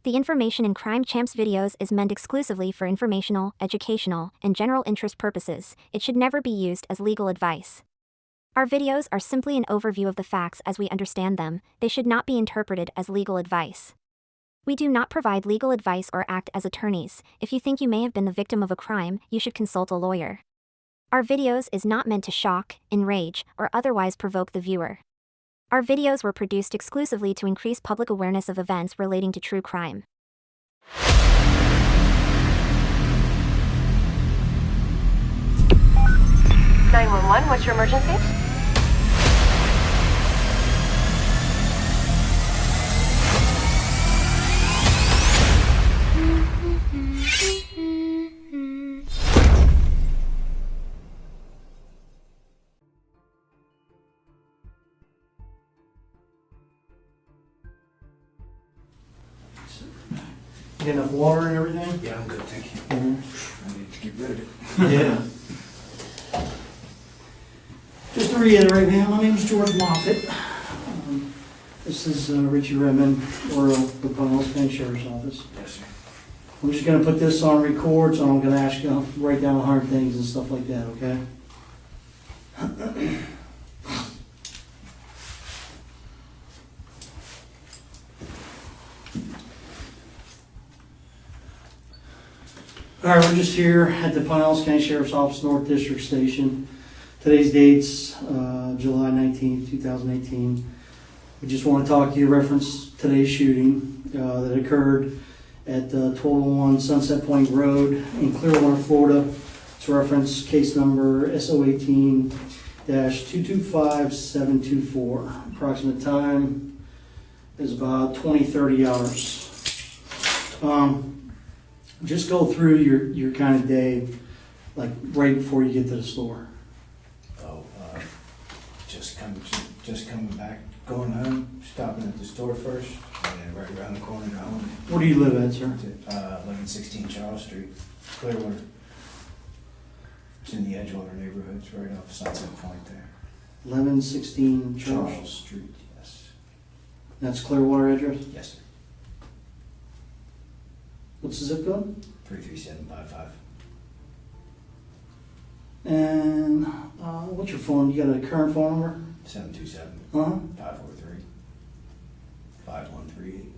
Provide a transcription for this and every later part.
The information in Crime Champs videos is meant exclusively for informational, educational, and general interest purposes. It should never be used as legal advice. Our videos are simply an overview of the facts as we understand them. They should not be interpreted as legal advice. We do not provide legal advice or act as attorneys. If you think you may have been the victim of a crime, you should consult a lawyer. Our videos is not meant to shock, enrage, or otherwise provoke the viewer. Our videos were produced exclusively to increase public awareness of events relating to true crime. 911, what's your emergency? You got enough water and everything? Yeah, I'm good, thank you. I need to get rid of it. Yeah. Just to reiterate, man, my name's George Moffitt. This is Richie Redmond, or the Pinellas County Sheriff's Office. Yes, sir. I'm just gonna put this on record, so I'm gonna ask you to write down hard things and stuff like that, okay? All right, we're just here at the Pinellas County Sheriff's Office North District Station. Today's date's July 19th, 2018. We just want to talk to you, reference today's shooting that occurred at 1201 Sunset Point Road in Clearwater, Florida. It's reference case number SO18-225724. Approximate time is about 20-30 hours. Just go through your kind of day, like right before you get to the store. Oh, just coming back, going home, stopping at the store first, and then right around the corner to home. Where do you live at, sir? 1116 Charles Street, Clearwater. It's in the Edgewater neighborhood. It's right off Sunset Point there. 1116 Charles Street, yes. That's Clearwater address? Yes, sir. What's the zip code? 33755. And what's your phone? You got a current phone number? 727 Uh-huh. 543 5138.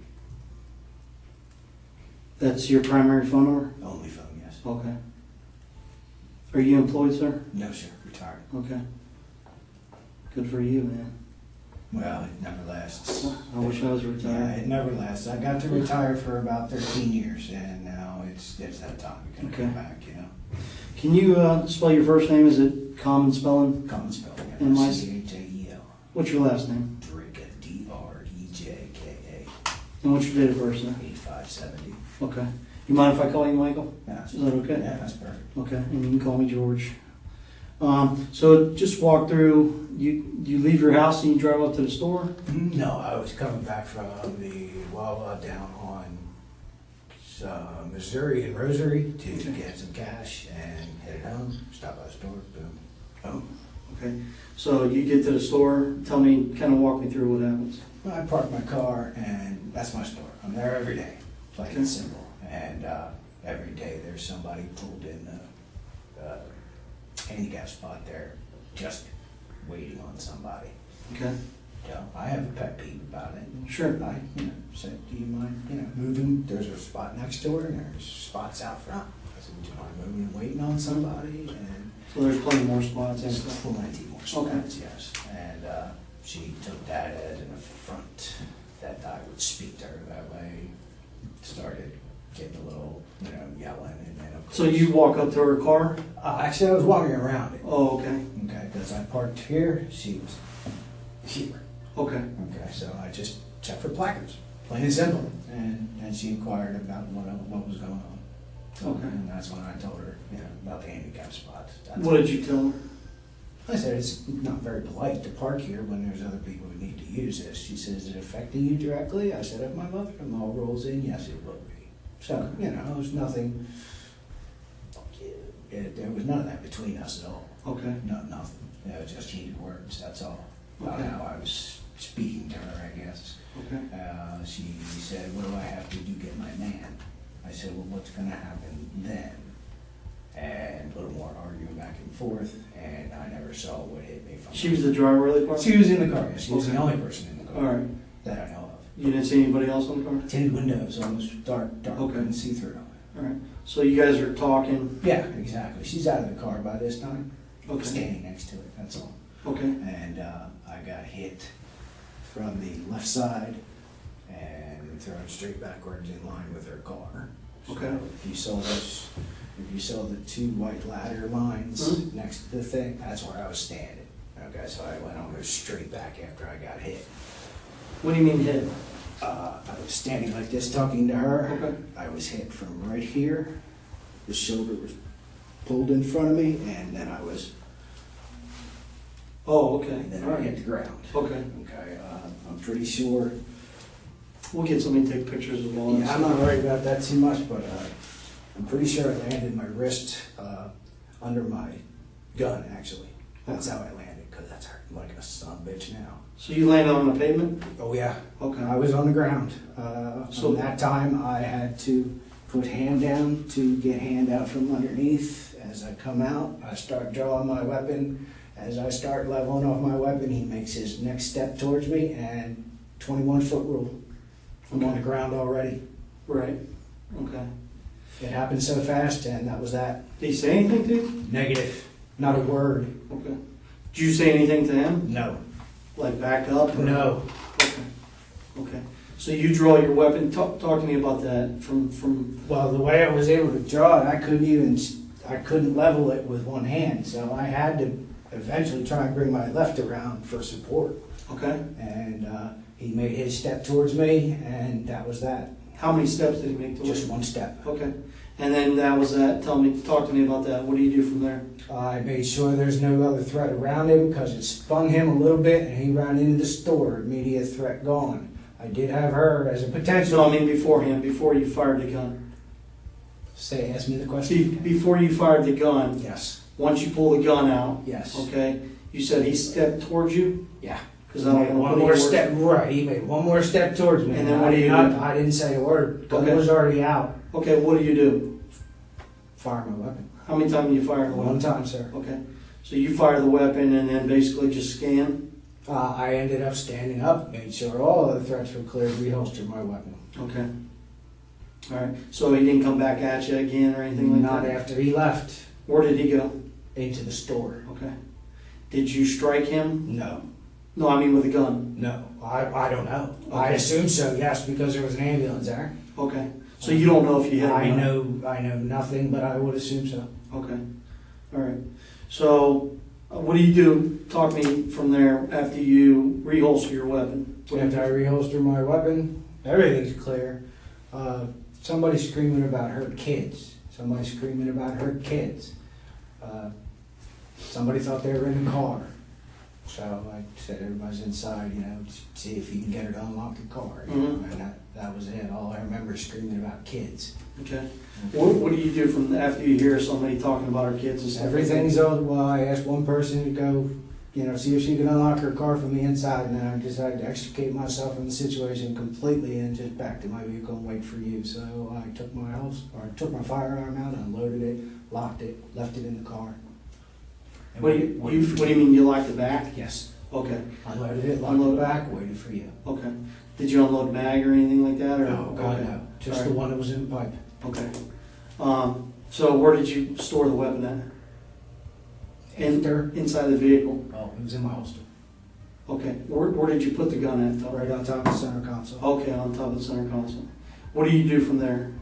That's your primary phone number? Only phone, yes. Okay. Are you employed, sir? No, sir. Retired. Okay. Good for you, man. Well, it never lasts. I wish I was Yeah, retired. it never lasts. I got to retire for about 13 years, and now it's that time. We can Okay. come back, you know. Can you spell your first name? Is it common spelling? Common spelling. And my- Chajel. What's your last name? Drejka. Drejka. And what's your date of birth, sir? 8570. Okay. You mind if I call you Michael? Yeah, Is that okay? Yeah, that's perfect. Okay, and you can call me George. So just walk through, you leave your house and you drive up to the store? No, I was coming back from the Wawa down on Missouri and Rosary to get some cash and headed home. Stop by the store, boom. Oh, okay. So you get to the store, tell me, kind of walk me through what happens. I park my car, and that's my store. I'm there every day, plain and simple. And every day there's somebody pulled in the handicap spot there, just waiting on somebody. Okay. So I have a pet peeve about it. Sure. I, said, do you mind, moving? There's a spot next door, and there's spots out front. I said, do you mind moving and waiting on somebody? And So there's plenty more spots. there's and stuff. plenty more spots, yes. And she took that as an affront that I would speak to her that way. Started getting a little, yelling, and then of course. So you walk up to her car? Actually, I was walking around it. Oh, okay. Okay, because I parked here, she was here. Okay. Okay, so I just checked for placards, plain and simple. And she inquired about what was going on. Okay. And that's when I told her, about the handicap spots. What did you tell her? I said, it's not very polite to park here when there's other people who need to use this. She says, is it affecting you directly? I said, if my mother-in-law rolls in, yes, it will be. So, there's nothing, there was none of that between us at all. Okay. No, nothing. Just heated words, that's all. About Okay. how I was speaking to her, I guess. Okay. She said, what do I have to do, get said, well, what's gonna happen then? And a little more arguing back and forth, and I never saw what hit me from. She was the driver of the car? She was in the car, yes. She was the Okay. only person in the car. All right. That I know of. You didn't see anybody else on the car? Tinted windows, almost dark, Okay. couldn't see through. All right. So you guys are talking? Yeah, exactly. She's out of the car by this time. Okay. Standing next to it, that's all. Okay. And I got hit from the left side and thrown straight backwards in line with her car. Okay. So if you saw the two white ladder lines Mhm. next to the thing, that's where I was standing. Okay, so I went almost straight back after I got hit. What do you mean hit? I was standing like this talking to her. Okay. I was hit from right here. The shoulder was pulled in front of me, and then I was, Oh, okay. and then All I hit right. the ground. Okay. Okay, I'm pretty sure. We'll get somebody to take pictures as well. Yeah, I'm not worried about that too much, but I'm pretty sure I landed my wrist under my gun, actually. That's how I landed, because that's hurting like a son of a bitch now. So you landed on the pavement? Oh, yeah. Okay. I was on the ground. So- So that time I had to put hand down to get hand out from underneath. As I come out, I start drawing my weapon. As I start leveling off my weapon, he makes his next step towards me, and 21-foot rule. I'm on the ground already. Right. Okay. It happened so fast, and that was that. Did he say anything to you? Negative. Not a word. Okay. Did you say anything to him? No. Like back up? Or? No. Okay. Okay. So you draw your weapon. Talk to me about that from. Well, the way I was able to draw it, I couldn't level it with one hand, so I had to eventually try and bring my left around for support. Okay. And he made his step towards me, and that was that. How many steps did he make towards Just you? one step. Okay. And then that was that. Talk to me about that. What do you do from there? I made sure there's no other threat around him because it spun him a little bit, and he ran into the store. Immediate threat gone. I did have her as a potential. No, I mean beforehand, before you fired the gun. Ask me the question. Before you fired the gun, Yes. once you pull the gun out, Yes. okay, you said he stepped towards you? Yeah. Because I don't Made want to one put more any words- step. Right. He made one more step towards me. And then what do you do? I didn't say a word. Gun Okay. was already out. Okay, what do you do? Fire my weapon. How many times do you fire the One weapon? time, sir. Okay, so you fire the weapon and then basically just scan? I ended up standing up, made sure all of the threats were clear, reholstered my weapon. Okay. All right, so he didn't come back at you again or anything like Not that? after he left Where did he go? into the store. Okay. Did you strike him? No, No, I mean with a gun. no, I don't know. I Okay. assume so, yes, because there was an ambulance there. Okay, so you don't know if you hit him? I know nothing, but I would assume so. Okay, all right. So, what do you do? Talk me from there after you reholster your weapon. What do you After I do? reholster my weapon, everything's clear. Somebody screaming about hurt kids. Somebody screaming about hurt kids. Somebody thought they were in the car. So I said, everybody's inside, see if you can get her to unlock the car. Mhm. And that was it. All I remember is screaming about kids. Okay. What do you do from after you hear somebody talking about our kids and stuff? Everything's all, well, I asked one person to go, see if she could unlock her car from the inside, and then I decided to extricate myself from the situation completely and just back to my vehicle and wait for you. So I took my firearm out, unloaded it, locked it, left it in the car. And What do you mean you locked the back? Yes. Okay, Unloaded it, locked Unloaded. it back, waited for you. okay. Did you unload mag or anything like that? Or? No, God, Okay. no. Just All the right. one that was in the pipe. Okay. So where did you store the weapon at? After, Inside the vehicle. oh, it was in my holster. Okay. Where did you put the gun at though? Right on top of the center console. Okay, on top of the center console. What do you do from there?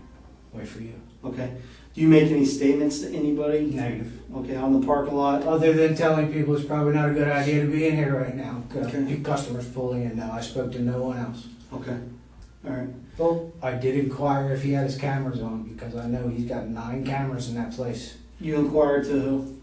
Wait for you. Okay. Do you make any statements to anybody? Negative. Okay, on the parking lot? Other than telling people it's probably not a good idea to be in here right now. Okay. Customers pulling in now. I spoke to no one else. Okay. All right. Well, I did inquire if he had his cameras on because I know he's got 9 cameras in that place. You inquired to who?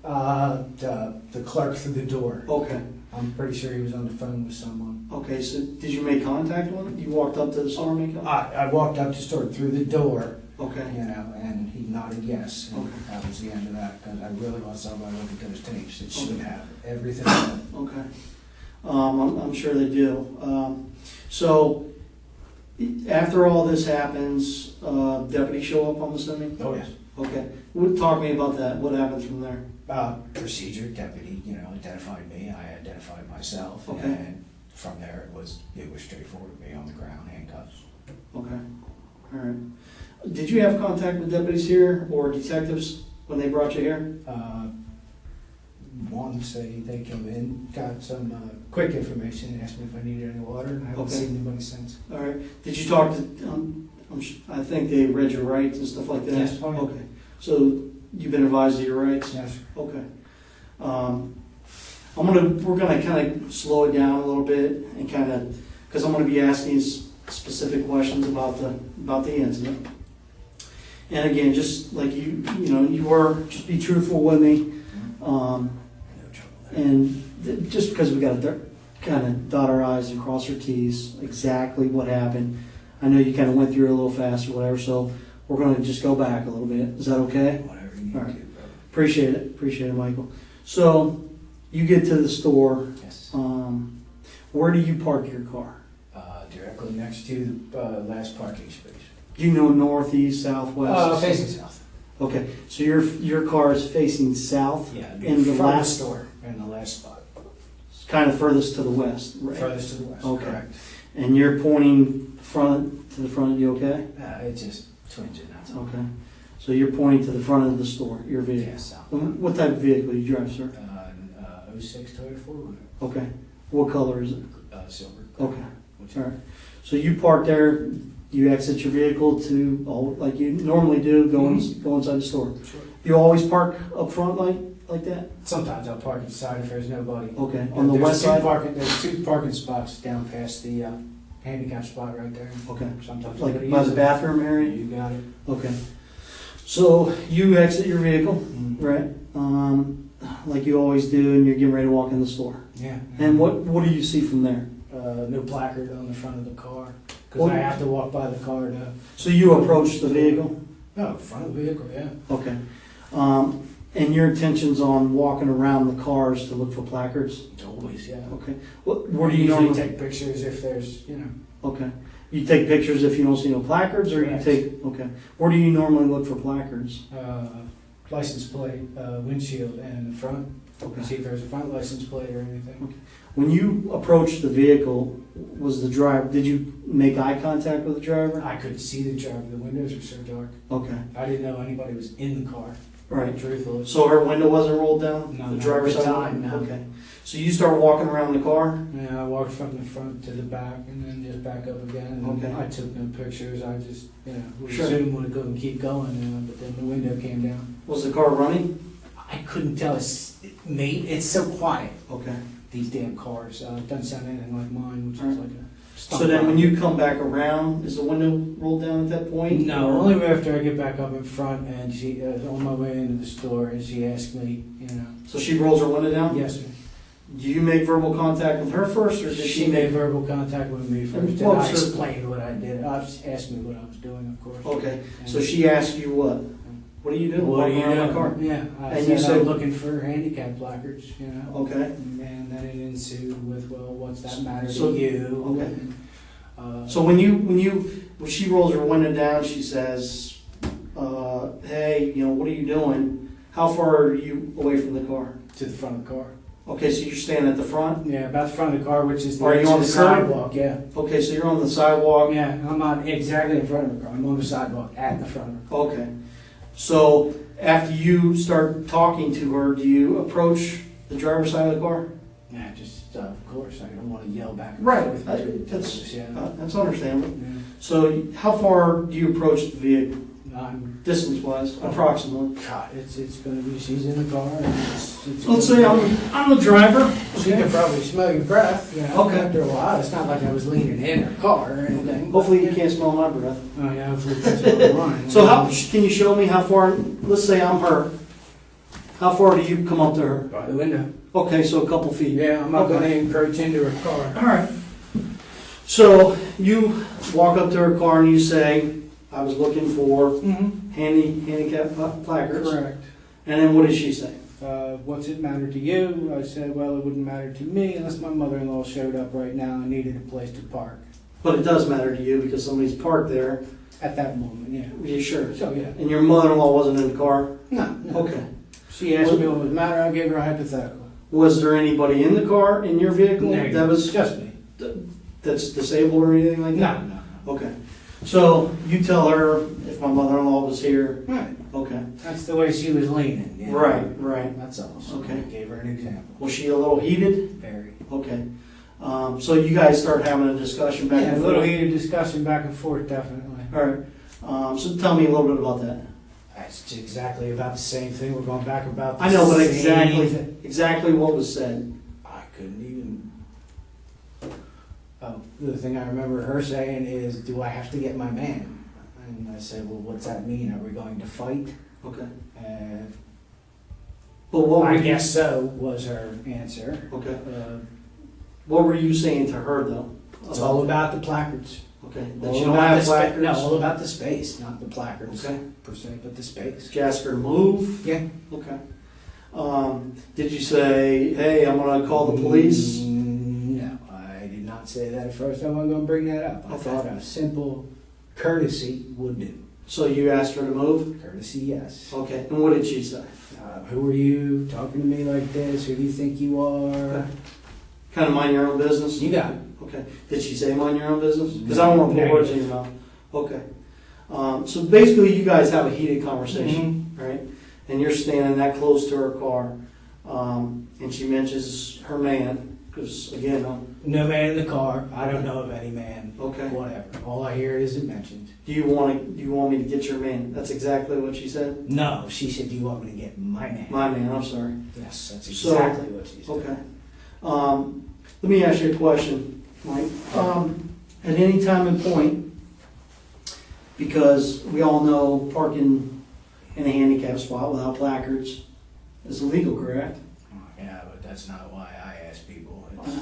The clerk through the door. Okay. I'm pretty sure he was on the phone with someone. Okay, so did you make contact with him? You walked up to the store and make contact? I walked up to store through the door, Okay. and he nodded yes. And Okay. that was the end of that because I really want somebody to look at those tapes. It should Okay. have everything. Okay. I'm sure they do. So After all this happens, deputies show up, I'm assuming? Oh, yes. Okay. Talk to me about that. What happens from there? Procedure, deputy, identified me, I identified myself, Okay. and from there it was straightforward, me on the ground, handcuffs. Okay. All right. Did you have contact with deputies here or detectives when they brought you here? Once they came in, got some quick information, asked me if I needed any water, and I haven't Okay. seen anybody since. All right. Did you talk to, I think they read your rights and stuff like that? Yes. Oh, yeah. Okay. So you've been advised of your rights? Yes, sir. Okay. We're gonna kind of slow it down a little bit and kind of, because I'm gonna be asking you specific questions about the incident. And again, just like you were, just be truthful with me. No trouble there. And just because we got to kind of dot our I's and cross our T's, exactly what happened. I know you kind of went through it a little fast or whatever, so we're going to just go back a little bit. Is that okay? Whatever you need All to right. do, brother. Appreciate it, Michael. So you get to the store. Yes. Where do you park your car? Directly next to the last parking space. Do you know north, east, south, west? Facing south. Okay, so your car is facing south. Yeah, In in the the last- store, in the last spot. It's kind of furthest to the west, right? Furthest to the west, Okay. correct. And you're pointing to the front. You okay? It just twinged it, that's all. Okay. So you're pointing to the front of the store, your vehicle. Yes, south. What type of vehicle you drive, sir? 06 Toyota 4-wheeler, Okay. What color is it? silver. Okay. Which- All right. So you park there, you exit your vehicle to, like you normally do, go inside the store. Sure. You always park up front like that? Sometimes I'll park inside if there's nobody. Okay. On the There's west side? There's two parking spots down past the handicap spot right there. Okay. Sometimes Like somebody by the uses it. bathroom area? You got it. Okay. So you exit your vehicle, Mhm. right? Like you always do, and you're getting ready to walk in the store. Yeah. And what do you see from there? No placard on the front of the car, because Well- I have to walk by the car to. So you approach the vehicle? No, front of the vehicle, yeah. Okay. And your intention's on walking around the cars to look for placards? Always, yeah. Okay. Where do you usually normally take pictures if there's, Okay. You take pictures if you don't see no placards, or Correct. you take, okay. Where do you normally look for placards? license plate, windshield, and the front. Okay. See if there's a front license plate or anything. When you approached the vehicle, did you make eye contact with the driver? I couldn't see the driver. The windows are so dark. Okay. I didn't know anybody was in the car. Right. Truthfully. So her window wasn't rolled down? No, The not driver's at the side? time, no. Okay. So you start walking around the car? Yeah, I walked from the front to the back and then just back up again. And Okay. I took no pictures. I just, would Sure. assume would go and keep going. But then the window came down. Was the car running? I couldn't tell. It's so quiet. Okay. These damn cars. It doesn't sound anything like mine, which Alright. is like a. So then when you come back around, is the window rolled down at that point? No, Or- only after I get back up in front and she on my way into the store and she asked me, So she rolls her window down? Yes, sir. Do you make verbal contact with her first, or did She made verbal contact with me first, and what I was her- explained what I did. She asked me what I was doing, of course. Okay. And So she asked you what? What are you doing? what are you Walking around doing? my car? Yeah, I And said you said- I'm looking for handicap placards, Okay. And then it ensued with, well, what's that matter So- to you? okay. And, So when she rolls her window down, she says, "Hey, what are you doing? How far are you away from the car?" to the front of the car. Okay, so you're standing at the front. Yeah, about the front of the car, which is the Are you edge on of the the curb? sidewalk. Yeah. Okay, so you're on the sidewalk. Yeah, I'm not exactly in front of the car. I'm on the sidewalk at the front of the car. Okay. So after you start talking to her, do you approach the driver's side of the car? Yeah, just of course. I don't want to yell back and Right, forth. that's- yeah. That's understandable. Yeah. So how far do you approach the vehicle, I'm, distance-wise, approximately? God, it's gonna be. She's in the car. And it's Let's gonna say be- I'm the driver. She can probably smell your breath. Okay. After a while, it's not like I was leaning in her car or anything. Hopefully you can't smell my breath. Oh yeah, hopefully you can smell mine. So can you show me how far, let's say I'm her, how far do you come up to her? By the window. Okay, so a couple feet. Yeah, I'm not Okay. gonna encroach into her car. All right. So you walk up to her car and you say, "I was looking for Mm-hmm. handicap placards." Correct. And then what did she say? What's it matter to you? I said, well, it wouldn't matter to me unless my mother-in-law showed up right now and needed a place to park. But it does matter to you because somebody's parked there. At that moment, yeah. You sure? So, yeah. And your mother-in-law wasn't in the car? No. Okay. She asked me what was the matter, I gave her a hypothetical. Was there anybody in the car, in your vehicle? No, That was just me. that's disabled or anything like that? No. Okay. So you tell her if my mother-in-law was here. Right. Okay. That's the way she was leaning. Yeah. Right. That's all. So Okay. I gave her an example. Was she a little heated? Very. Okay. So you guys start having a discussion back Yeah, a and little forth? heated discussion back and forth, definitely. All right. So tell me a little bit about that. It's exactly about the same thing. We're going back about the I know, but same thing. exactly what was said. I couldn't even. Oh, the thing I remember her saying is, "Do I have to get my man?" And I said, "Well, what's that mean? Are we going to fight?" Okay. And But what were I you- guess so was her answer. Okay. What were you saying to her though? It's all about the placards. Okay. That All you don't about have the spa- placards? No, all about the space, not the placards Okay. per se, but the space. Did you ask her to move? Yeah. Okay. Did you say, hey, I'm gonna call the police? No, I did not say that at first. I'm not going to bring that up. I Okay. thought a simple courtesy would do. So you asked her to move? Courtesy, yes. Okay. And what did she say? Who are you talking to me like this? Who do you think you are? Okay. Kind of mind your own business? You got it. Okay. Did she say mind your own business? Because I don't want to put No. words in your mouth. Okay. So basically, you guys have a heated conversation, right? And you're standing that close to her car, and she mentions her man, because again, No man in the car. I don't know of any man. okay. Whatever. All I hear is it mentioned. Do you want me to get your man? That's exactly what she said. No, she said, "Do you want me to get my man?" My man. I'm sorry. Yes, that's So- exactly what she said. Okay. Let me ask you a question, Mike. At any time and point, because we all know parking in a handicap spot without placards is illegal, correct? Yeah, but that's not why I ask people. It's,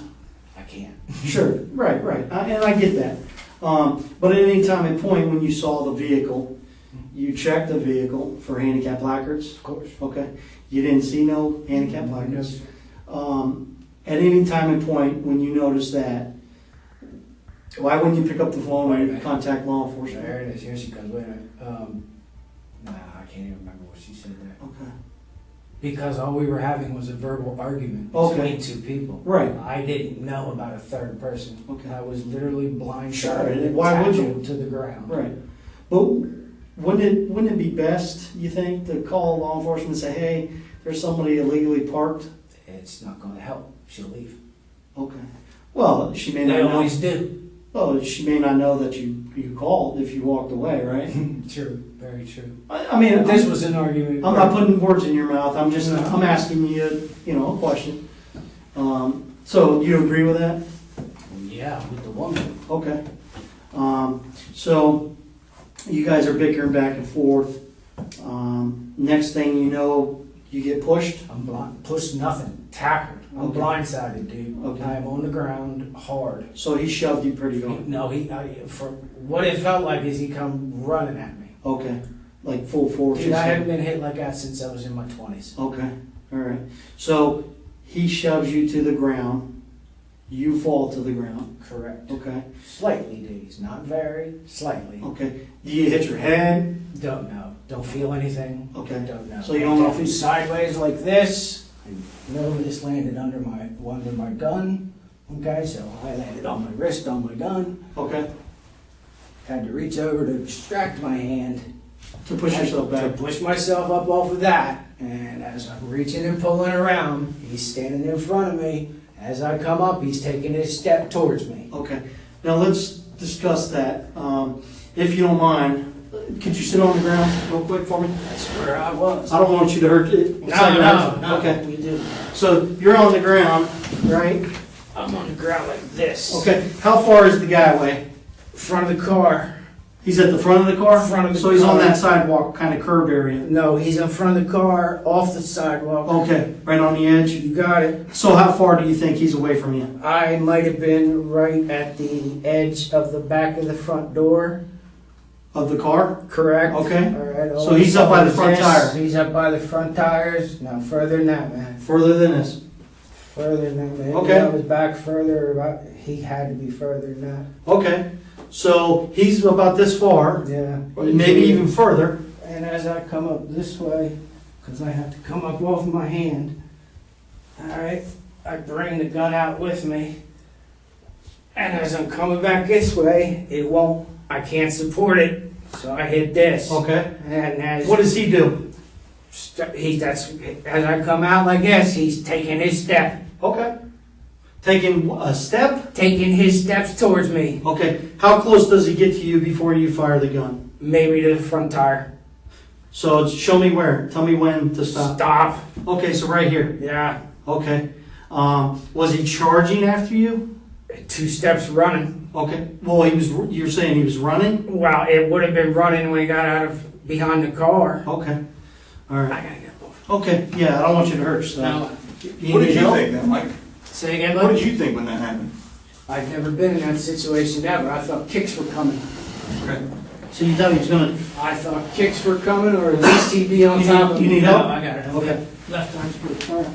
I can't. Sure. Right. And I get that. But at any time and point when you saw the vehicle, you checked the vehicle for handicap placards? Of course. Okay. You didn't see no handicap placards? Yes. At any time and point when you noticed that, why wouldn't you pick up the phone Wait a and minute. contact law enforcement? There it is. Here she comes. Wait a minute. Nah, I can't even remember what she said there. Okay. Because all we were having was a verbal argument Okay. between two people. Right. I didn't know about a third person. Okay. I was literally blindsided Sure, and why would you? tackled to the ground. Right. But wouldn't it be best, you think, to call law enforcement and say, hey, there's somebody illegally parked? It's not going to help. She'll leave. Okay. Well, she may not They know. always do. Well, she may not know that you called if you walked away, right? True. Very true. I mean, This was an argument. I'm not putting words in your mouth. I'm just No. I'm asking you, a question. So you agree with that? Yeah, with the woman. Okay. So you guys are bickering back and forth. Next thing you know, you get pushed. I'm blind. Pushed nothing. Tackled. I'm Okay. blindsided, dude. Okay. I am on the ground hard. So he shoved you pretty good. No, for what it felt like is he come running at me. Okay. Like full force. Dude, you I said. haven't been hit like that since I was in my 20s. Okay. All right. So he shoves you to the ground. You fall to the ground. Correct. Okay. Slightly, dude. Not very. Slightly. Okay. Do you hit your head? Don't know. Don't feel anything. Okay. Don't know. So you don't know if he's he's sideways like this. I know this landed under my gun. Okay, so I landed on my wrist on my gun. okay Had to reach over to extract my hand. to push yourself To back. push myself up off of that. And as I'm reaching and pulling around, he's standing in front of me. As I come up, he's taking his step towards me. Okay. Now let's discuss that. If you don't mind, could you sit on the ground real quick for me? That's where I was. I don't want you to hurt it. No. Okay. We do. So you're on the ground, right? I'm on the ground like this. Okay. How far is the guy away? Front of the car. He's at the front of the car? Front of the So he's on car. that sidewalk, kind of curb area. No, he's in front of the car, off the sidewalk. Okay. Right on the edge? You got it. So how far do you think he's away from you? I might have been right at the edge of the back of the front door. Of the car? Correct. Okay. All right. So he's up by the front tire. He's up by the front tires. No further than that, man. Further than this? Further than that. Okay. I was back further. He had to be further than that. Okay, so he's about this far, Yeah. maybe even further. And as I come up this way, because I have to come up off my hand, all right, I bring the gun out with me. And as I'm coming back this way, I can't support it. So I hit this. Okay. And as What does he do? as I come out like this, he's taking his step. Okay. Taking a step? Taking his steps towards me. Okay. How close does he get to you before you fire the gun? Maybe to the front tire. So show me where. Tell me when to stop. Stop. Okay, so right here. Yeah. Okay. Was he charging after you? 2 steps running. Okay. Well, you're saying he was running? Well, it would have been running when he got out of behind the car. Okay. All I right. gotta get off. Okay. Yeah, I don't want you to hurt yourself. Now, What did need you help? think then, Mike? say again, What bud? did you think when that happened? I've never been in that situation ever. I thought kicks were coming. Okay. So you thought he was gonna? I thought kicks were coming, or at least he'd be on top of me. You need No, help? I got it. Okay. Left arm's good. All right.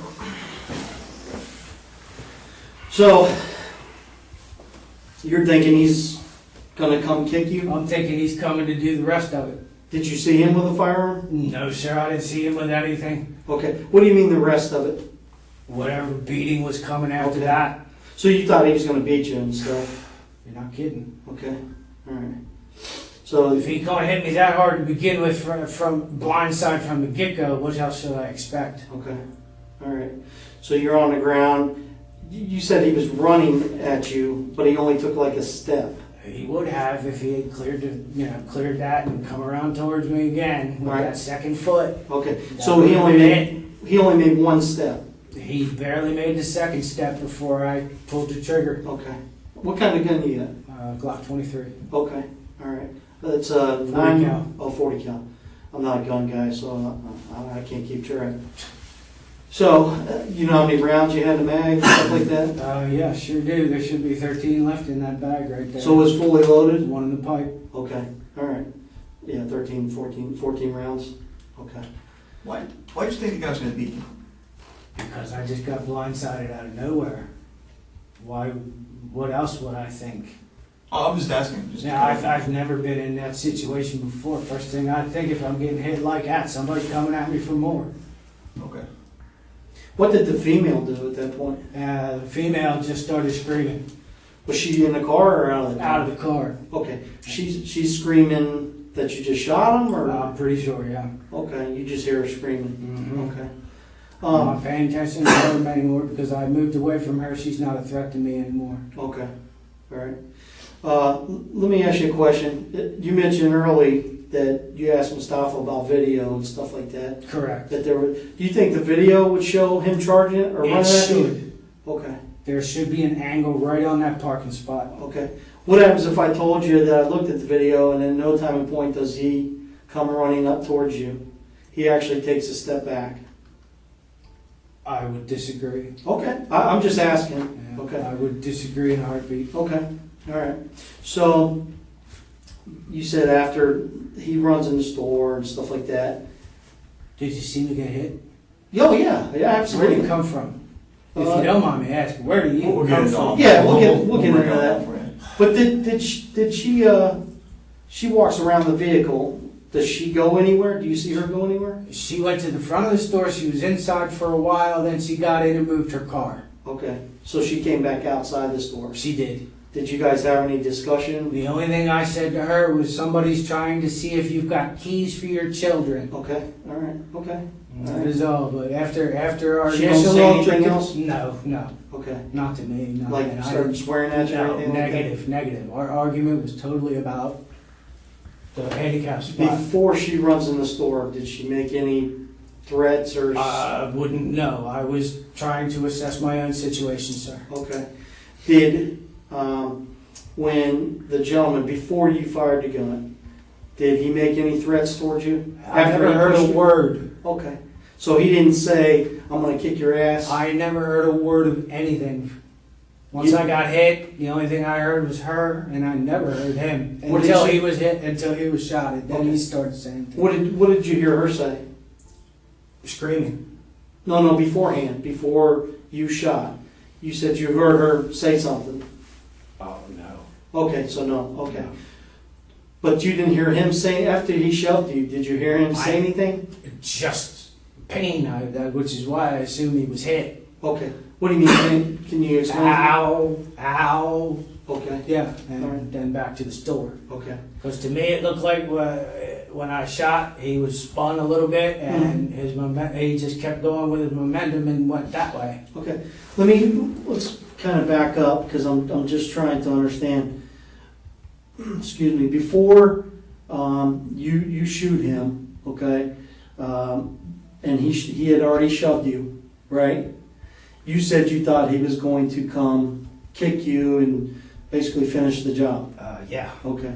So you're thinking he's gonna come kick you? I'm thinking he's coming to do the rest of it. Did you see him with a firearm? No, sir, I didn't see him with anything. Okay. What do you mean the rest of it? Whatever beating was coming after Okay. that. So you thought he was gonna beat you and stuff? You're not kidding. Okay. All right. So If he can't hit me that hard to begin with from blindside from the get-go, what else should I expect? okay. All right. So you're on the ground. You said he was running at you, but he only took like a step. He would have if he had cleared that and come around towards me again with Right. that second foot. Okay. That So he would've only been made one step. it. He barely made the second step before I pulled the trigger. Okay. What kind of gun do you got? Glock 23. Okay, all right. That's 40 9 cal. Oh, 40 cal. I'm not a gun guy, so I can't keep track. So, you know how many rounds you had in the mag, stuff like that? Yeah, sure do. There should be 13 left in that bag right there. So it was fully loaded? One in the pipe. Okay, all right. Yeah, 13, 14 rounds. Okay. Why'd you think the guy was going to beat you? Because I just got blindsided out of nowhere. Why? What else would I think? Oh, I'm just asking. Just Now, I've never been in that situation before. First thing I think, if I'm getting hit like that, somebody's coming at me for more. Okay. What did the female do at that point? The female just started screaming Was she in the car or out of the car? out of the car. Okay. She's screaming that you just shot him, or? I'm pretty sure, yeah. Okay, you just hear her screaming. Mm-hmm. Okay. I'm not paying attention to her anymore because I moved away from her. She's not a threat to me anymore. Okay, all right. Let me ask you a question. You mentioned early that you asked Mustafa about video and stuff like that. Correct. Do you think the video would show him charging it or running It at you? should. Okay, There should be an angle right on that parking spot. okay. What happens if I told you that I looked at the video and in no time and point does he come running up towards you? He actually takes a step back. I would disagree. Okay, I'm just asking. Yeah, Okay. I would disagree in a heartbeat. Okay, all right. So you said after he runs in the store and stuff like that. Did you see me get hit? Oh yeah, yeah, Where did absolutely. it come from? If Uh, you don't mind me asking, where do you We'll get come into all from? that. Yeah, we'll get break into all that. for you. But did she walks around the vehicle? Does she go anywhere? Do you see her go anywhere? She went to the front of the store. She was inside for a while. Then she got in and moved her car. Okay, so she came back outside the store. She did. Did you guys have any discussion? The only thing I said to her was, somebody's trying to see if you've got keys for your children. Okay, all right, okay, That is all. But after our She don't initial say look, anything else? No, okay. not to me. No, Like and I started didn't- swearing at you or No, anything like that? negative. Our argument was totally about the handicap spot. Before she runs in the store, did she make any threats or? I wouldn't know. I was trying to assess my own situation, sir. Okay. Did, when the gentleman, before you fired the gun, did he make any threats towards you? I After never he heard pushed a you? word. Okay. So he didn't say, I'm gonna kick your ass? I never heard a word of anything. Once You- I got hit, the only thing I heard was her, and I never heard him What did until she- he was hit, until he was shot. And then Okay. he started saying things. What did you hear her say? Screaming. No, beforehand, before you shot. You said you heard her say something. Oh, no. Okay, so no, okay. But you didn't hear him say, after he shoved you, did you hear him say anything? Just pain, which is why I assume he was hit. Okay. What do you mean? Can you explain? Ow. Okay, Yeah, and Alright. then back to the store. okay. Because to me, it looked like when I shot, he was spun a little bit, and he just kept going with his momentum and went that way. Okay, let's kind of back up, because I'm just trying to understand. Excuse me, before you shoot him, okay, and he had already shoved you, right? You said you thought he was going to come kick you and basically finish the job. Yeah. Okay.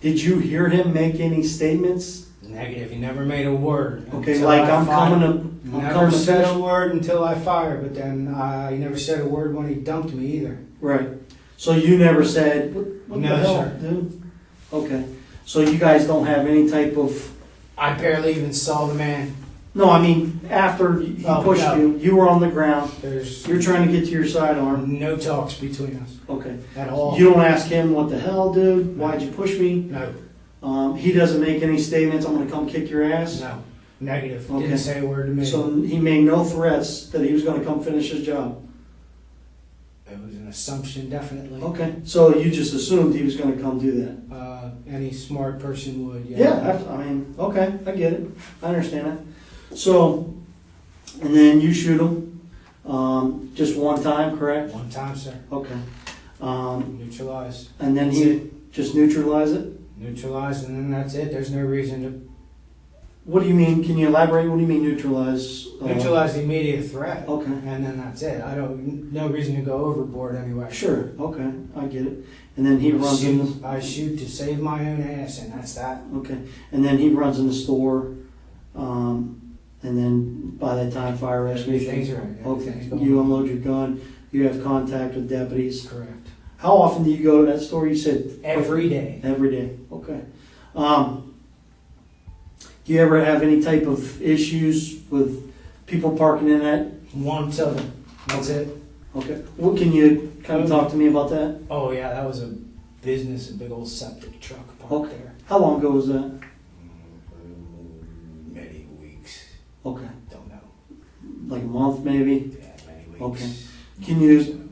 Did you hear him make any statements? Negative. He never made a word. Okay, until like I I'm fired. coming to Never said finish. a word until I fired, but then he never said a word when he dumped me either. Right. So you never said, what No, the hell, sir. dude? Okay. So you guys don't have any type of, I barely even saw the man. no, I mean, after he Oh, pushed no. you were on the ground, There's you're trying to get to your sidearm. no talks between us Okay. at all. You don't ask him, what the hell, dude? Why'd you push me? No, He doesn't make any statements, I'm gonna come kick your ass? no, negative. Okay. Didn't say a word to me. So he made no threats that he was gonna come finish his job? It was an assumption, definitely. Okay. So you just assumed he was gonna come do that? Any smart person would. Yeah, I mean, okay, I get it. I understand it. So, and then you shoot him, just one time, correct? One time, sir. Okay. Neutralized. And then he just neutralize it? Neutralized, and then that's it. There's no reason to What do you mean, can you elaborate? What do you mean neutralize? neutralize the immediate threat. Okay. And then that's it. No reason to go overboard anyway. Sure, okay, I get it. And then he runs in the, I shoot to save my own ass, and that's that. okay, and then he runs in the store, and then by that time, fire rescue. Everything's right. Okay, Everything's going you unload your gun, you have contact with deputies. correct. How often do you go to that store? You said Every day. every day. Okay. Do you ever have any type of issues with people parking in that? One till that's it. Okay. What can you kind of talk to me about that? Oh yeah, that was a business, a big old septic truck parked Okay. there. How long ago was that? Many weeks. Okay. Don't know. Like a month, maybe. Yeah, many weeks. Okay. Can you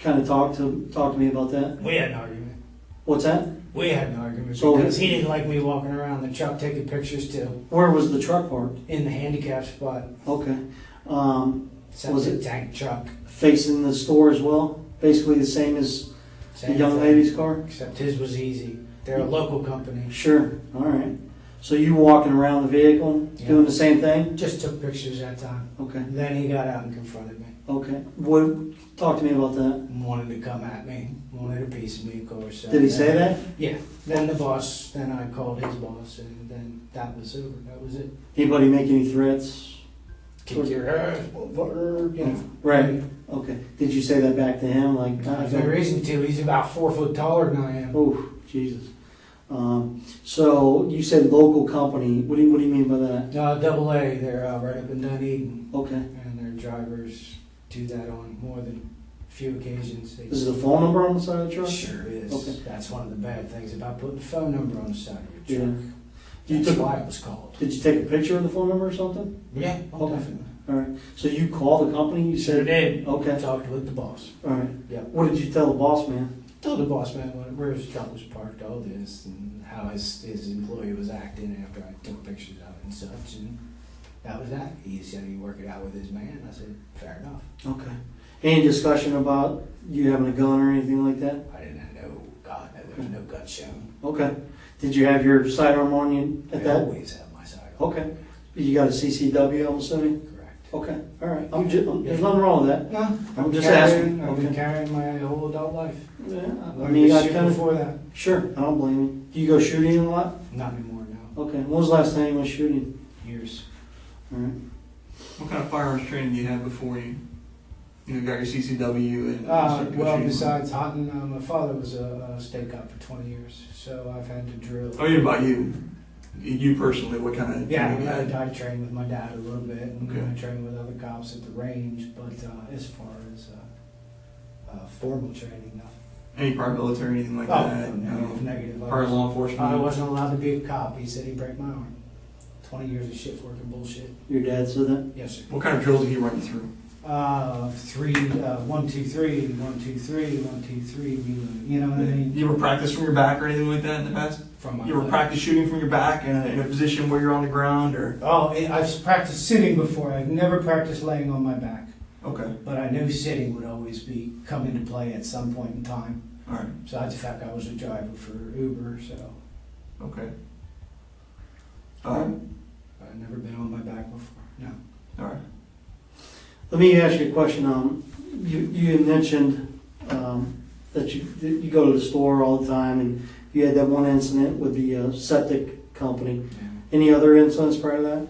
kind of talk to me about that? We had an argument. What's that? We had an argument So- because he didn't like me walking around the truck taking pictures too. Where was the truck parked? In the handicap spot. Okay. Septic Was it- tank truck. Facing the store as well? Basically the same as the Same young thing. lady's car? Except his was easy. They're a local company. Sure. All right. So you walking around the vehicle, Yeah. doing the same thing? Just took pictures that time. Okay. Then he got out and confronted me. Okay. Talk to me about that. Wanted to come at me. Wanted a piece of me, of course. Did he say that? Yeah. Then the boss, then I called his boss, and then that was over. That was it. Anybody make any threats? Kick your ass, motherfucker, you know. Right. Okay. Did you say that back to him? Like, There's no reason to. He's about 4 foot taller than I am. oh, Jesus. So you said local company. What do you mean by that? Double A, they're right up in Dunedin, Okay. and their drivers do that on more than a few occasions. They Is the phone number on the side of the truck? Sure is. Okay. That's one of the bad things about putting a phone number on the side of your truck. You That's took- why it was called. Did you take a picture of the phone number or something? Yeah, Okay. definitely. All right. So you called the company? You Sure said. did. Okay. Talked with the boss. All right. Yep. What did you tell the boss man? Told the boss man where his truck was parked, all this, and how his employee was acting after I took pictures of it and such, and that was that. He said he'd work it out with his man. I said, fair enough. Okay. Any discussion about you having a gun or anything like that? I didn't know, God, no, there was no gun shown. Okay. Did you have your sidearm on you at I that? always have my side. Okay. You got a CCW, I'm assuming? Correct. Okay. All right. There's nothing wrong with that. No, I'm just asking. I've been Okay. carrying my whole adult life. Yeah. I Learned mean, to I shoot kind of. before that. Sure. I don't blame you. Do you go shooting a lot? Not anymore, no. Okay. When was the last time you went shooting? Years. All right. What kind of firearms training do you have before you got your CCW and started to go Well, shooting? besides hunting, my father was a state cop for 20 years, so I've had to drill. Oh, you about you? You personally, what kind of Yeah, training you had? I trained with my dad a little bit, and Okay. I trained with other cops at the range, but as far as formal training, no. Any prior military, anything like Oh, that? negative, negative. Prior law enforcement? I wasn't allowed to be a cop. He said he'd break my arm. 20 years of shift working bullshit. Your dad said that? Yes, sir. What kind of drills did he run you through? 1, 2, 3, 1, 2, 3, 1, 2, 3, reload. You know what I mean? You ever practice from your back or anything like that in the past? From my You ever practice shooting from your back in a position where you're on the ground or? I've practiced sitting before. I've never practiced laying on my back. Okay, But I knew sitting would always come into play at some point in time. all right, Besides the fact I was a driver for Uber, so okay. I've never been on my back before. No. All right. Let me ask you a question. You had mentioned that you go to the store all the time, and you had that one incident with the septic company. Any other incidents prior to that?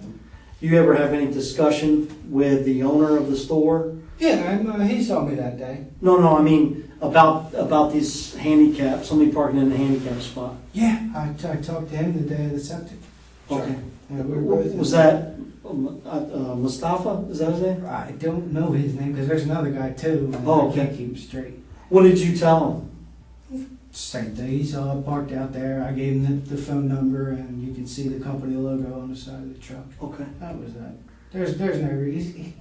Do you ever have any discussion with the owner of the store? Yeah, he saw me that day. No, I mean about these handicap, somebody parking in a handicap spot. Yeah, I talked to him the day of the septic. Okay. Yeah, we were both- Was that Mustafa? Is that his name? I don't know his name because there's another guy too. And Oh, I okay. can't keep straight. What did you tell him? Same thing. He saw it parked out there. I gave him the phone number, and you can see the company logo on the side of the truck. Okay. That was that. There's no reason.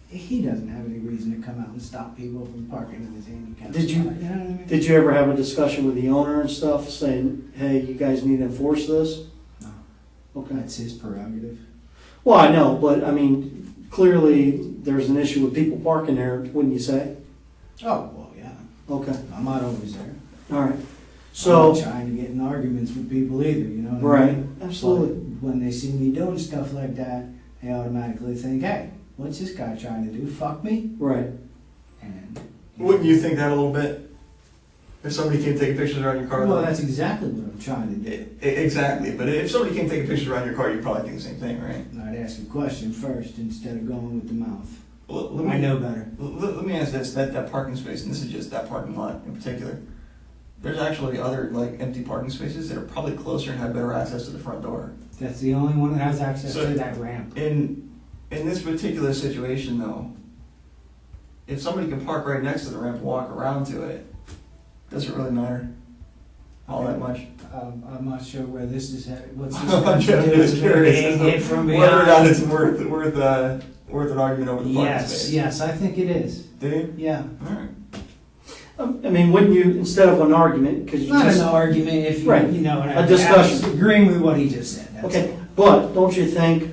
He doesn't have any reason to come out and stop people from parking in his handicap Did you- spot. You know what I mean? Did you ever have a discussion with the owner and stuff, saying, "Hey, you guys need to enforce this"? No. Okay. That's his prerogative. Well, I know, but I mean, clearly there's an issue with people parking there, wouldn't you say? Oh well, yeah. Okay. I'm not always there. All right. I'm So, not trying to get in arguments with people either. You know what I right, mean? absolutely. But when they see me doing stuff like that, they automatically think, "Hey, what's this guy trying to do? Fuck me?" Right. And Wouldn't you think that a little bit? If somebody came taking pictures around your car? Well, that's exactly what I'm trying to do. Exactly, but if somebody came taking pictures around your car, you'd probably think the same thing, right? And I'd ask a question first instead of going with the mouth. Well, I know better. Let me ask this: that parking space, and this is just that parking lot in particular. There's actually other like empty parking spaces that are probably closer and have better access to the front door. That's the only one that has access So- to that ramp. In this particular situation, though, if somebody can park right next to the ramp and walk around to it, does it really matter all that much? I'm not sure where this is headed. What's this I'm got to do just with curious being as to hit from whether or not behind? it's worth an argument over the parking Yes, space. yes, I think it is. Do you? Yeah. All right. I mean, wouldn't you, instead of an argument, because you Not just... an argument if you, Right. you know, A discussion. agreeing with what he just said. That's Okay, but don't you think,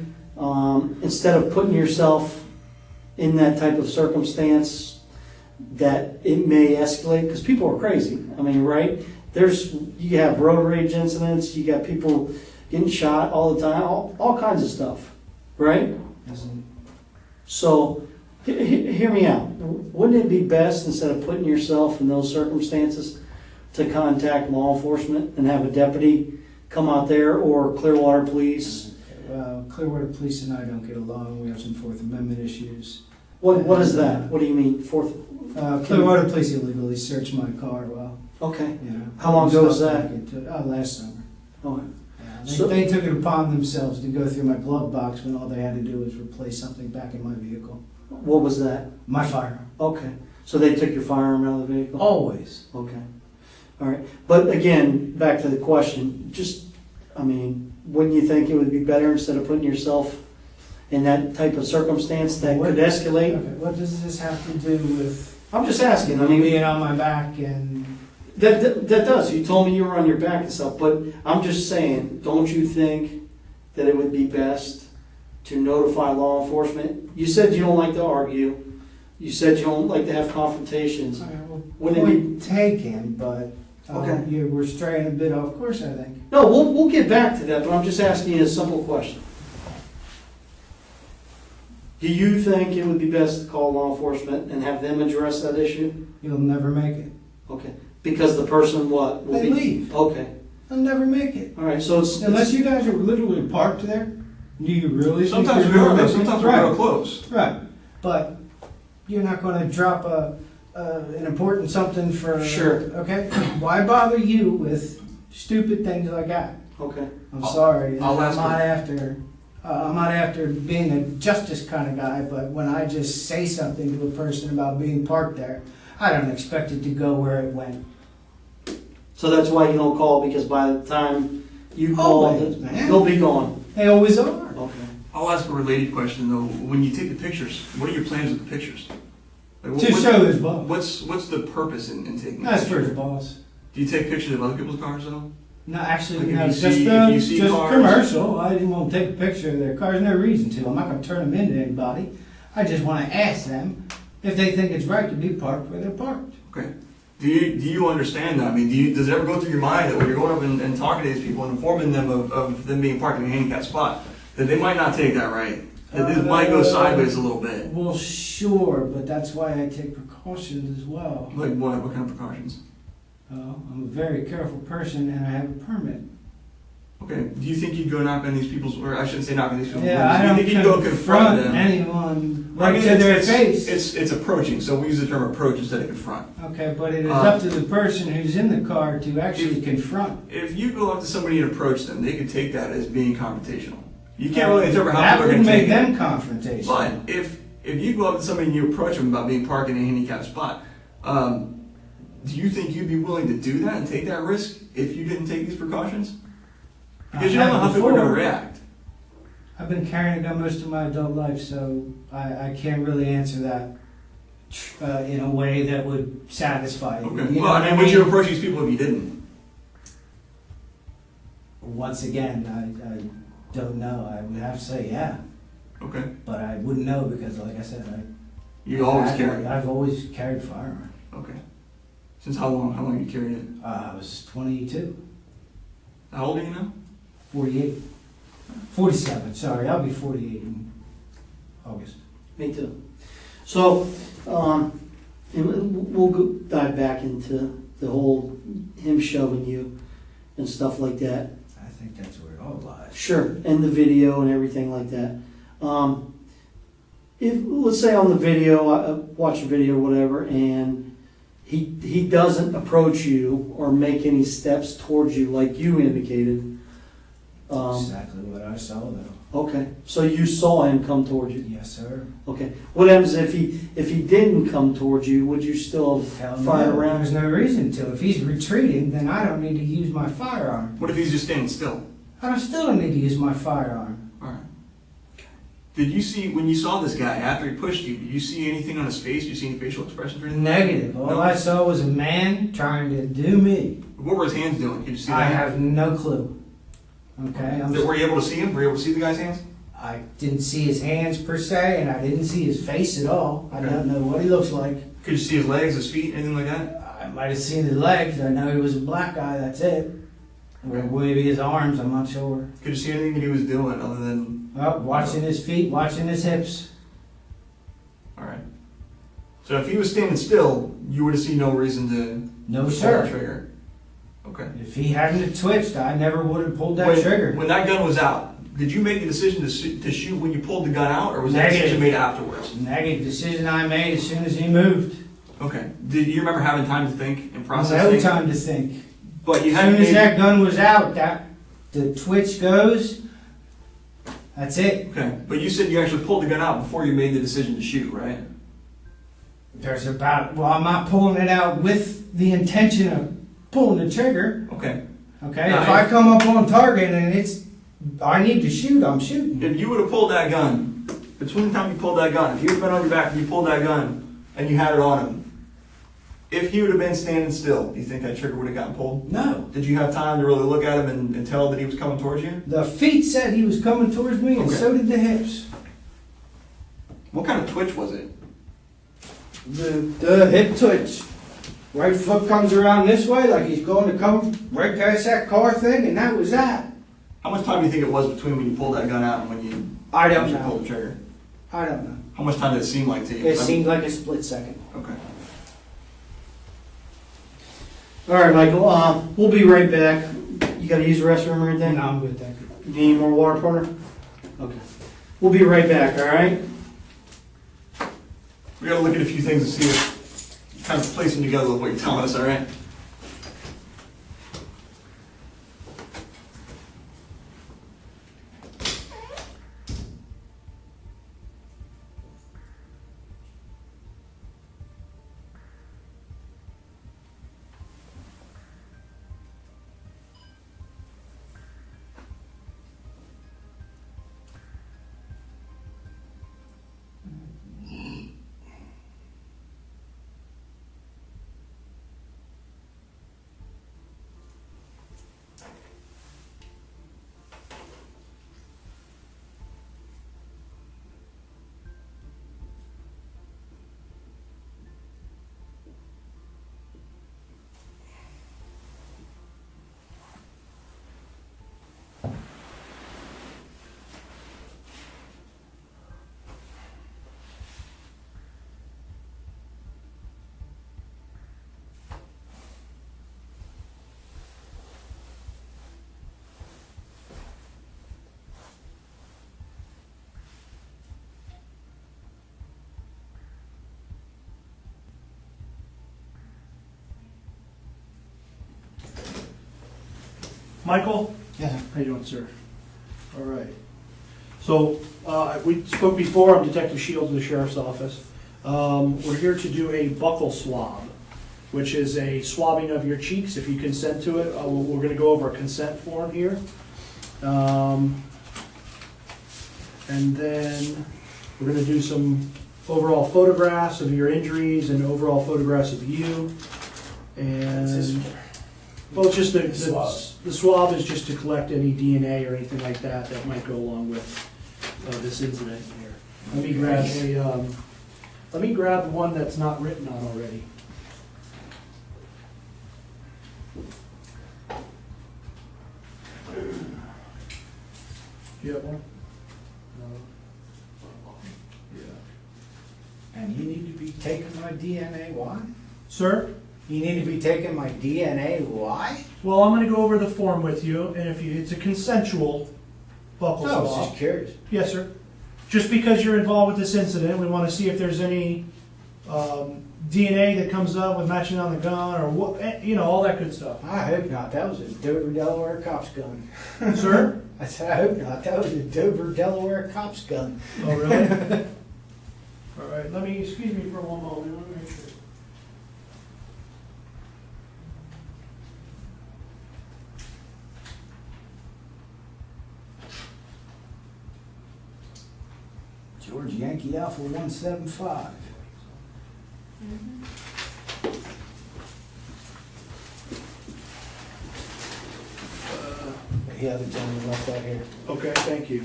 instead of putting yourself in that type of circumstance, that it may escalate? Because people are crazy. I mean, right? You have road rage incidents, you got people getting shot all the time, all kinds of stuff, right? Doesn't- So, hear me out. Wouldn't it be best, instead of putting yourself in those circumstances, to contact law enforcement and have a deputy come out there, or Clearwater Police? Clearwater Police and I don't get along. We have some Fourth Amendment issues. What is that? What do you mean, fourth? Clearwater Police illegally searched my car. Well, Okay. you know. How long ago was that? Last summer. Okay. Yeah, So- they took it upon themselves to go through my glove box when all they had to do was replace something back in my vehicle. What was that? My firearm. Okay. So they took your firearm out of the vehicle? Always. Okay. All right. But again, back to the question, wouldn't you think it would be better, instead of putting yourself in that type of circumstance that could escalate? Okay, what does this have to do with I'm just asking. me being on my back and... That does. You told me you were on your back and stuff, but I'm just saying, don't you think that it would be best to notify law enforcement? You said you don't like to argue. You said you don't like to have confrontations. Wouldn't it be? Point taken, but Okay. we're straying a bit off course, I think. No, we'll get back to that, but I'm just asking you a simple question. Do you think it would be best to call law enforcement and have them address that issue? You'll never make it. Okay. Because the person what? Will They be, leave. Okay. They'll never make it. All right. So it's Unless you guys are literally parked there, do you really think Sometimes you're we are, gonna though. make it? Sometimes we're Right. real close. Right, but you're not going to drop an important something for... Sure. Okay? Why bother you with stupid things like that? Okay. I'm sorry. I'll ask I'm not after being a justice kind of guy, but when I just say something to a person about being parked there, I don't expect it to go where it went. So that's why you don't call, because by the time you call, Always, man. they'll be gone. They always are. Okay. I'll ask a related question though. When you take the pictures, what are your plans with the pictures? Like, To show his boss. What's the purpose in taking? That's for pictures? his boss. Do you take pictures of other people's cars though? No, actually, Like if no, you just, see- if you see just cars- commercial. I didn't want to take a picture of their cars. No reason to. I'm not going to turn them into anybody. I just want to ask them if they think it's right to be parked where they're parked. Okay. Do you understand that? I mean, does it ever go through your mind that when you're going up and talking to these people and informing them of them being parked in a handicapped spot, that they might not take that right? That this might go sideways a little bit? Well, sure, but that's why I take precautions as well. Like what? What kind of precautions? I'm a very careful person and I have a permit. Okay. Do you think you'd go knock on these people's, or I shouldn't say knock on these people's Yeah, I doors. Do don't you think you'd go confront them? anyone I right mean, to their face. It's approaching, so we use the term approach instead of confront. Okay, but it is up to the person who's in the car to actually If- confront. If you go up to somebody and approach them, they could take that as being confrontational. You can't really interpret how That people are would going to make take it. them confrontational. But if you go up to somebody and you approach them about being parked in a handicapped spot, do you think you'd be willing to do that and take that risk if you didn't take these precautions? Because you don't know how people are going to react. I've been carrying a gun most of my adult life, so I can't really answer that in a way that would satisfy you. Okay. You know Well, what I mean, would you approach these people if you didn't? Once again, I don't know. I would have to say yeah, Okay. but I wouldn't know because, like I said, You always carry. I've always carried a firearm. Okay. Since how long? How long have you carried it? I was 22, How old are you now? 48, 47. Sorry, I'll be 48 in August. Me too. So, and we'll dive back into the whole him shoving you and stuff like that. I think that's where it all lies. Sure, and the video and everything like that. If let's say on the video, I watch the video or whatever, and he doesn't approach you or make any steps towards you like you indicated. Exactly what I saw, though. Okay, so you saw him come towards you. Yes, sir. Okay, what happens if he didn't come towards you? Would you still Hell fire no, around? there's no reason to. If he's retreating, then I don't need to use my firearm. What if he's just standing still? Still don't need to use my firearm. All right. Did you see, when you saw this guy after he pushed you, did you see anything on his face? Did you see any facial expressions or anything? Negative. All No. I saw was a man trying to do me. What were his hands doing? Did you see I that? have no clue. Okay, Were you able to see him? Were you able to see the guy's hands? I didn't see his hands per se, and I didn't see his face at all. I Okay. don't know what he looks like. Could you see his legs, his feet, anything like that? I might have seen his legs. I know he was a black guy. That's it. Or Okay. maybe his arms. I'm not sure. Could you see anything that he was doing other than? Well, watching his feet, watching his hips. All right. So if he was standing still, you would have seen no reason to No, pull sir. that trigger. Okay. If he hadn't have twitched, I never would have pulled that when, trigger. When that gun was out, did you make the decision to shoot when you pulled the gun out, or was that Negative. decision made afterwards? Negative decision I made as soon as he moved. Okay. Did you remember having time to think and process No things? time to think. But you As hadn't soon as made. that gun was out, the twitch goes. That's it. Okay. But you said you actually pulled the gun out before you made the decision to shoot, right? I'm not pulling it out with the intention of pulling the trigger. Okay. Okay, Now, if I come up on target and I need to shoot, I'm shooting. If you would have pulled that gun, between the time you pulled that gun, if you had been on your back and you pulled that gun and you had it on him, if he would have been standing still, do you think that trigger would have gotten pulled? No. Did you have time to really look at him and tell that he was coming towards you? The feet said he was coming towards me, and Okay. so did the hips. What kind of twitch was it? The hip twitch. Right foot comes around this way like he's going to come right past that car thing, and that was that. How much time do you think it was between when you pulled that gun out and when you I don't actually know. pulled the trigger? I don't know. How much time did it seem like to you? It seemed like a split second. Okay. All right, Michael. We'll be right back. You got to use the restroom or anything? No, I'm good, thank you. You need any more water, partner? Okay. We'll be right back. All right. We gotta look at a few things and see if kind of place them together with what you're telling us, all right? Michael? Yes, sir. How you doing, sir? All right. So, we spoke before, I'm Detective Shields of the Sheriff's Office. We're here to do a buccal swab, which is a swabbing of your cheeks, if you consent to it. We're gonna go over a consent form here. And then we're gonna do some overall photographs of your injuries and overall photographs of you. And, well, it's just the swab is just to collect any DNA or anything like that that might go along with this incident here. Let me grab one that's not written on already. Do you have one? No. Yeah. And you need to be taking my DNA, why? Sir? You need to be taking my DNA, why? Well, I'm gonna go over the form with you, and it's a consensual buccal No, I was swab. just curious. Yes, sir. Just because you're involved with this incident, we wanna see if there's any DNA that comes up with matching on the gun, or what, all that good stuff. I hope not, that was a Dover, Delaware cop's gun. Sir? I said, I hope not, that was a Dover, Delaware cop's gun. Oh, really? All right, excuse me for one moment, let me make sure. George Yankee Alpha 175. The other gentleman left that here. Okay, thank you.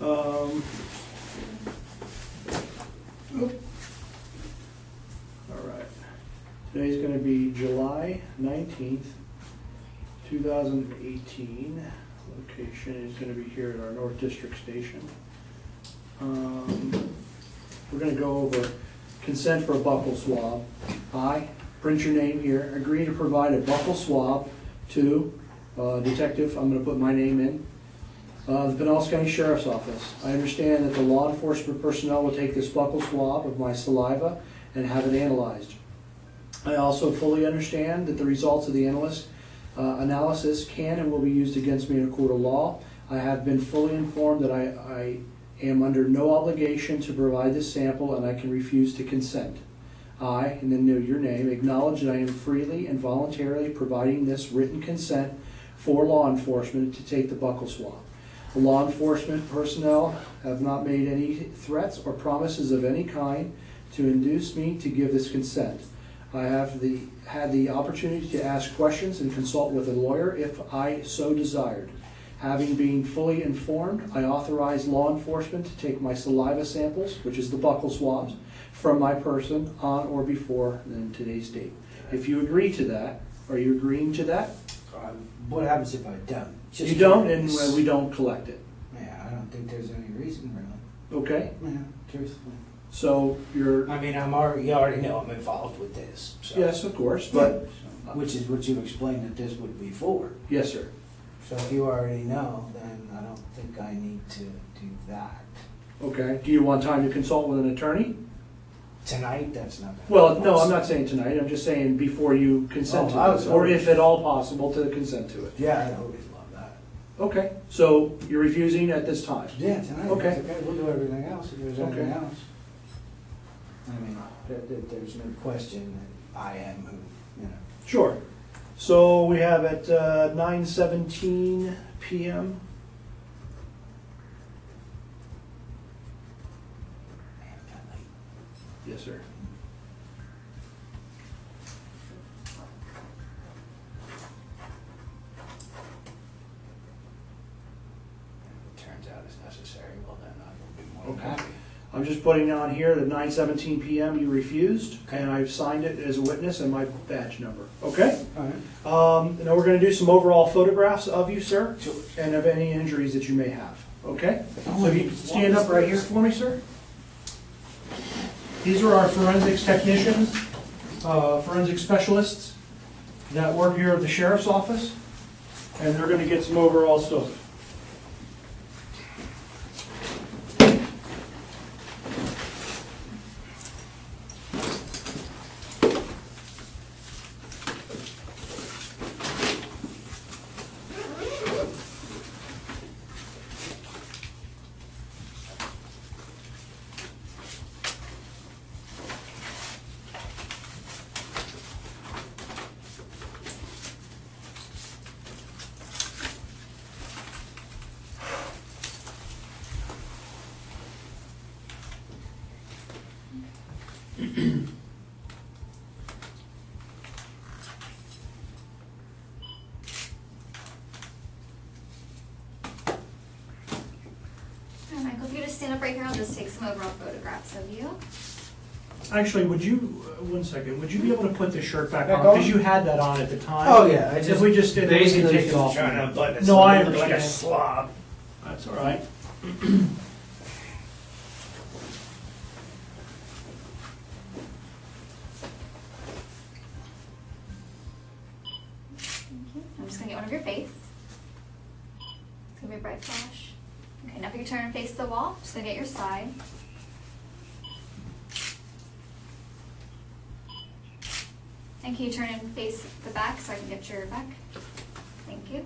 All right. Today's gonna be July 19th, 2018. Location is gonna be here at our North District Station. We're gonna go over consent for a buccal swab. I, print your name here, agree to provide a buccal swab to Detective, I'm gonna put my name in, the Pinellas County Sheriff's Office. I understand that the law enforcement personnel will take this buccal swab of my saliva and have it analyzed. I also fully understand that the results of the analysis can and will be used against me in a court of law. I have been fully informed that I am under no obligation to provide this sample, and I can refuse to consent. I, and then know your name, acknowledge that I am freely and voluntarily providing this written consent for law enforcement to take the buccal swab. The law enforcement personnel have not made any threats or promises of any kind to induce me to give this consent. I have had the opportunity to ask questions and consult with a lawyer if I so desired. Having been fully informed, I authorize law enforcement to take my saliva samples, which is the buccal swabs, from my person on or before today's date. If you agree to that, are you agreeing to that? What happens if I don't? You don't, and we don't collect it. Yeah, I don't think there's any reason really. Okay? Yeah, truthfully. So you're, I mean, you already know I'm involved with this. So. yes, of course, but, Which is what you explained that this would be for. yes, sir. So if you already know, then I don't think I need to do that. Okay. Do you want time to consult with an attorney? Tonight, that's not gonna Well, be no, I'm possible. not saying tonight. I'm just saying before you consent Oh, I to was- this, or if at all possible, to consent to it. Yeah, I always love that. Okay. So you're refusing at this time? Yeah, tonight, Okay. that's okay, we'll do everything else if there's anything Okay. else. I mean, there's no question that I am who, Sure. So we have at 9:17 p.m. Man, kinda late. Yes, sir. If it turns out it's necessary, well then I will be more than Okay. happy. I'm just putting on here that 9:17 p.m. you refused, and I've signed it as a witness and my badge number. Okay? All right. Now we're going to do some overall photographs of you, sir, Sure. and of any injuries that you may have. Okay? Oh, So if you could stand up right here for me, sir. These are our forensics technicians, forensic specialists that work here at the sheriff's office, and they're going to get some overall stuff. Alright, Michael, if you just stand up right here, I'll just take some overall photographs of you. Actually, would you, one second, would you be able to put the shirt back Back on? on? Because you had that on at the time. Oh, yeah, I If just we just did, we can basically take it off. trying to button it No, so I it looked like a understand. slob. That's all right. Thank you. I'm just gonna get one of your face. It's gonna be a bright flash. Okay, now if you turn and face the wall, just gonna get your side. And can you turn and face the back so I can get your back? Thank you.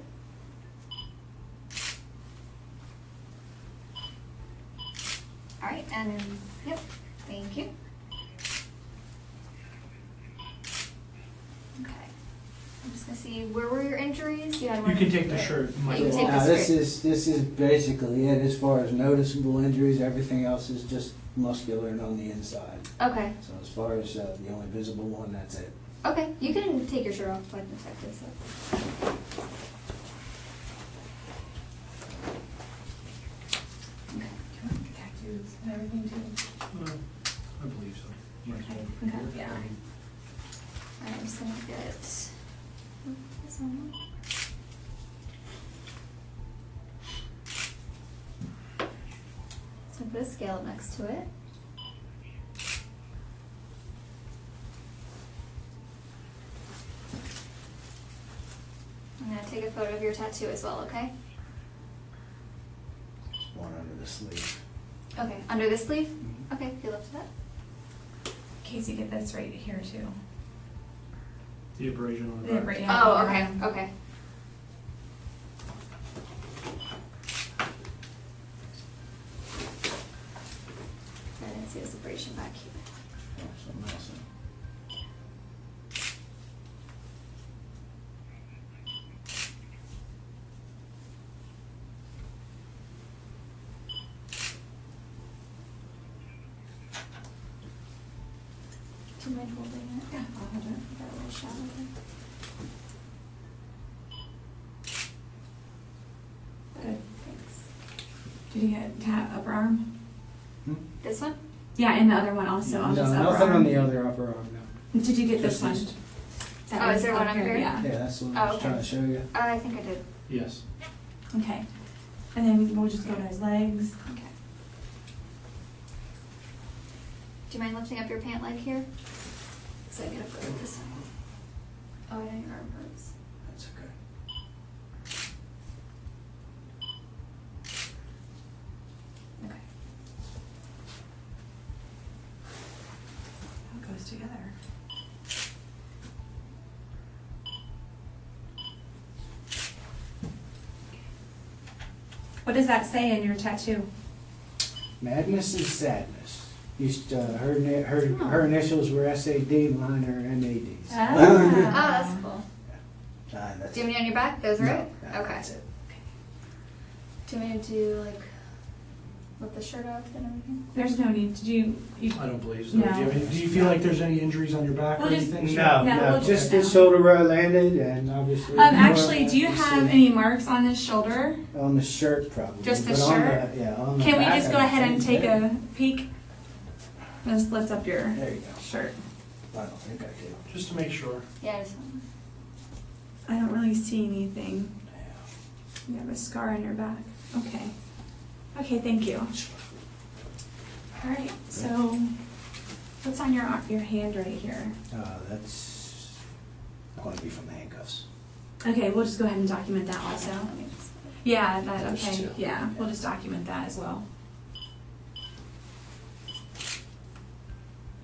All right, and then, yep, thank you. Okay. I'm just gonna see, where were your injuries? You had one. You can take the shirt, Yeah, Michael. you can take Now, the this skirt. is basically it as far as noticeable injuries. Everything else is just muscular and on the inside. Okay, So as far as the only visible one, that's it. okay, you can take your shirt off so I can check this up. Okay. Tattoos and everything too. I believe so. Might as well. Okay, yeah. Alright, I'm just gonna get this one. So put a scale up next to it. I'm gonna take a photo of your tattoo as well, okay? One under the sleeve. Okay, under the sleeve? Okay, if you lift that. Casey, get this right here too. The abrasion on the Yeah, back. right. Oh, okay, okay. I didn't see the separation back here. Oh, something else. Do you mind holding it? Yeah, I'll hold it. Got a little shadow there. Good. Thanks. Did you get upper arm? This one? Yeah, and the other one also on No, this upper nothing arm. on the other upper arm, no. Did you get this Just one? these. That Oh, is was there one up up here? Yeah. Yeah, that's the one Oh, I was okay. trying to show you. I think I did. Yes. Okay. And then we'll just go to his legs. Okay. Do you mind lifting up your pant leg here? So I get a photo of this one. Oh, I know your arm hurts. That's okay. Okay. It goes together. What does that say in your tattoo? Madness and sadness. Used her initials were SAD, mine are MADs. Oh, that's cool. That's Do you have it. any on your back? Those are No, it? no, Okay. That's it. Do you want me to do like, lift the shirt off and everything? There's no need. Did you I don't believe so. No. Do you feel like there's any injuries on your back or We'll just- anything? No, No, no, we'll just just the down. shoulder where I landed and obviously. actually, do you Let's have see. any marks on this shoulder? On the shirt probably. Just the but on shirt? Yeah, on the Can we back, just go I ahead and think take that- a peek? Just lift up your There you go. shirt. I don't think I do. Just to make sure. Yeah, just. I don't really see anything. Yeah. You have a scar on your back. Okay. Okay, thank you. All right, so what's on your hand right here? That's going to be from the handcuffs. Okay, we'll just go ahead and document that also. Let me just- Yeah, that, Those okay, two. yeah, we'll just document that as well.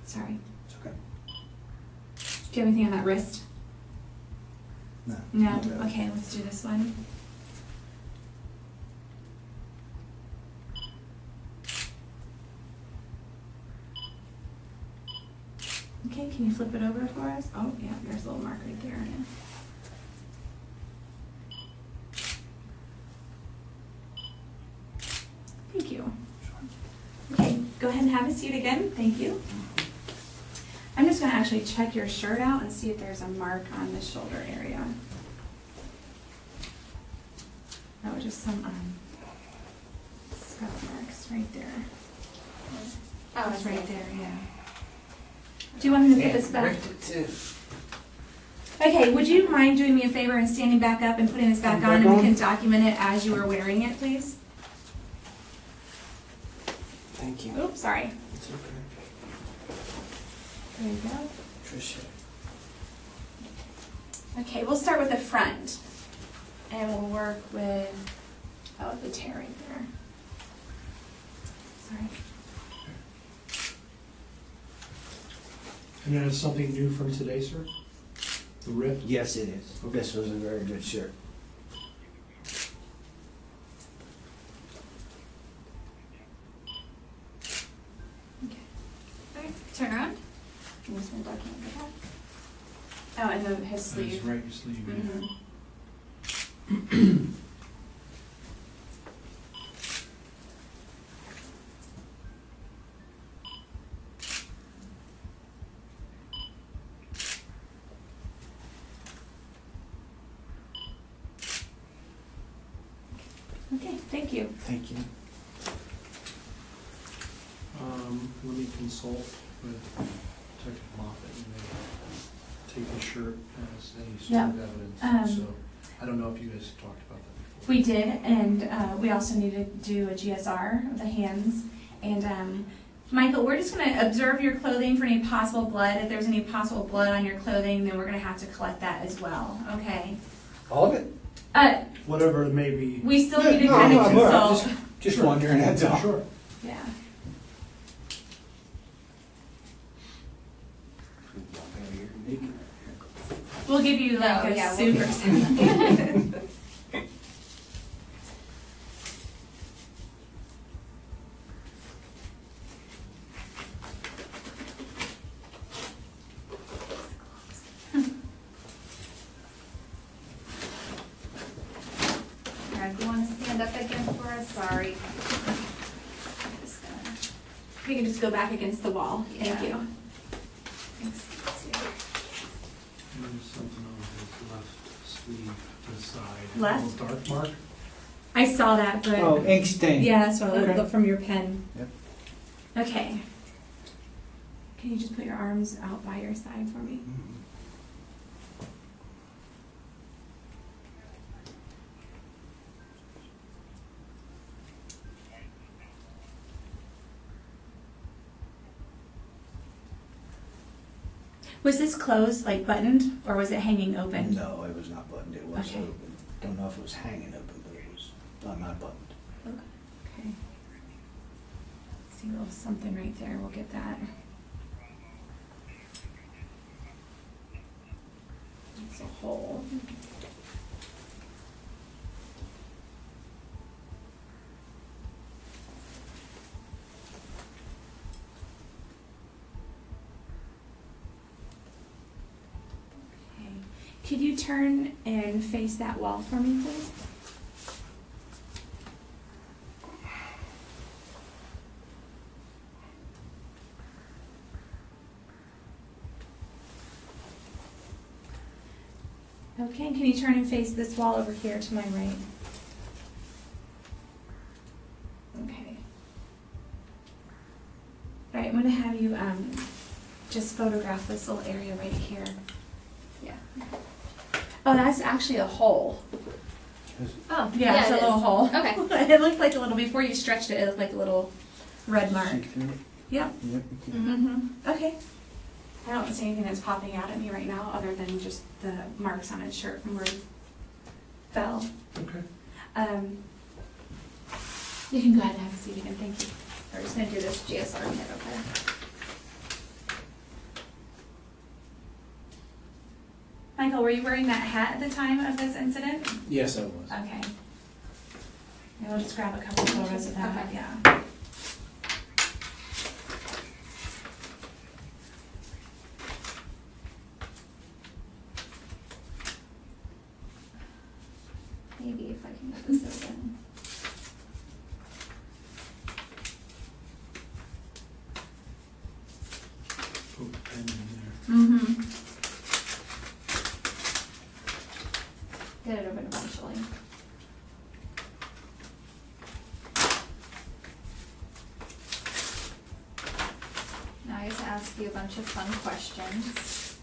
Sorry. It's okay. Do you have anything on that wrist? No. No? not really. Okay, let's do this one. Okay, can you flip it over for us? Oh, yeah, there's a little mark right there. Yeah. Thank you. Okay, go ahead and have a seat again. Thank you. I'm just gonna actually check your shirt out and see if there's a mark on the shoulder area. Oh, just some, scuff marks right there. Oh, It's it's right right there, yeah. Do you want me to put this back? Okay, would you mind doing me a favor and standing back up and putting this back on, and we can document it as you were wearing it, please? Thank you. Oops, sorry. It's okay. There you go. Tricia. Okay, we'll start with the front. And we'll work with, the tear right there. Sorry. And that is something new from today, sir? The rip? Yes, it is. This was a very good shirt. Okay, turn around. I'm just gonna document the back. Oh, and then his That is sleeve. right, your sleeve, yeah. Mhm. Okay, thank you. Thank you. Let me consult with Detective Moffett and maybe take the shirt as any sort of evidence. So, I don't know if you guys talked about that before. We did, and we also need to do a GSR of the hands. And Michael, we're just gonna observe your clothing for any possible blood. If there's any possible blood on your clothing, then we're gonna have to collect that as well, okay? All of it? Whatever it may be. We still need to No, kind of I'm all right. consult. Just wondering, that's all. Sure. Yeah. We'll give you like Oh, a yeah, suit we'll or something. Alright, you wanna stand up again for us? Sorry. Just gonna- We can just go back against the wall. Thank Yeah. you. Thanks. There's something on his left sleeve to the side. Left? A little dark mark. I saw that, but Oh, ink stain. yeah, that's what I Okay. looked from your pen. Yep. Okay. Can you just put your arms out by your side for me? Was this closed, like buttoned, or was it hanging open? No, it was not buttoned, it was Okay. open. Don't know if it was hanging open, but it was not buttoned. Okay. See a little something right there, we'll get that. It's a hole. Okay. Could you turn and face that wall for me, please? Okay, and can you turn and face this wall over here to my right? Okay. All right, I'm gonna have you, just photograph this little area right here. Yeah. Oh, that's actually a hole. Oh, Yeah, it's a it little is. hole. Okay. It looked like a little, before you stretched it, it looked like a little red mark. See through it? Yep. Yep. Mm-hmm, okay. I don't see anything that's popping out at me right now, other than just the marks on his shirt from where he fell. Okay. You can go ahead and have a seat again, thank you. We're just gonna do this GSR kit, okay? Michael, were you wearing that hat at the time of this incident? Yes, I was. Okay. We'll just grab a couple photos of that, Okay. yeah. Maybe if I can get this open. Put the pen in there. Mm-hmm. Get it open eventually. Now I get to ask you a bunch of fun questions.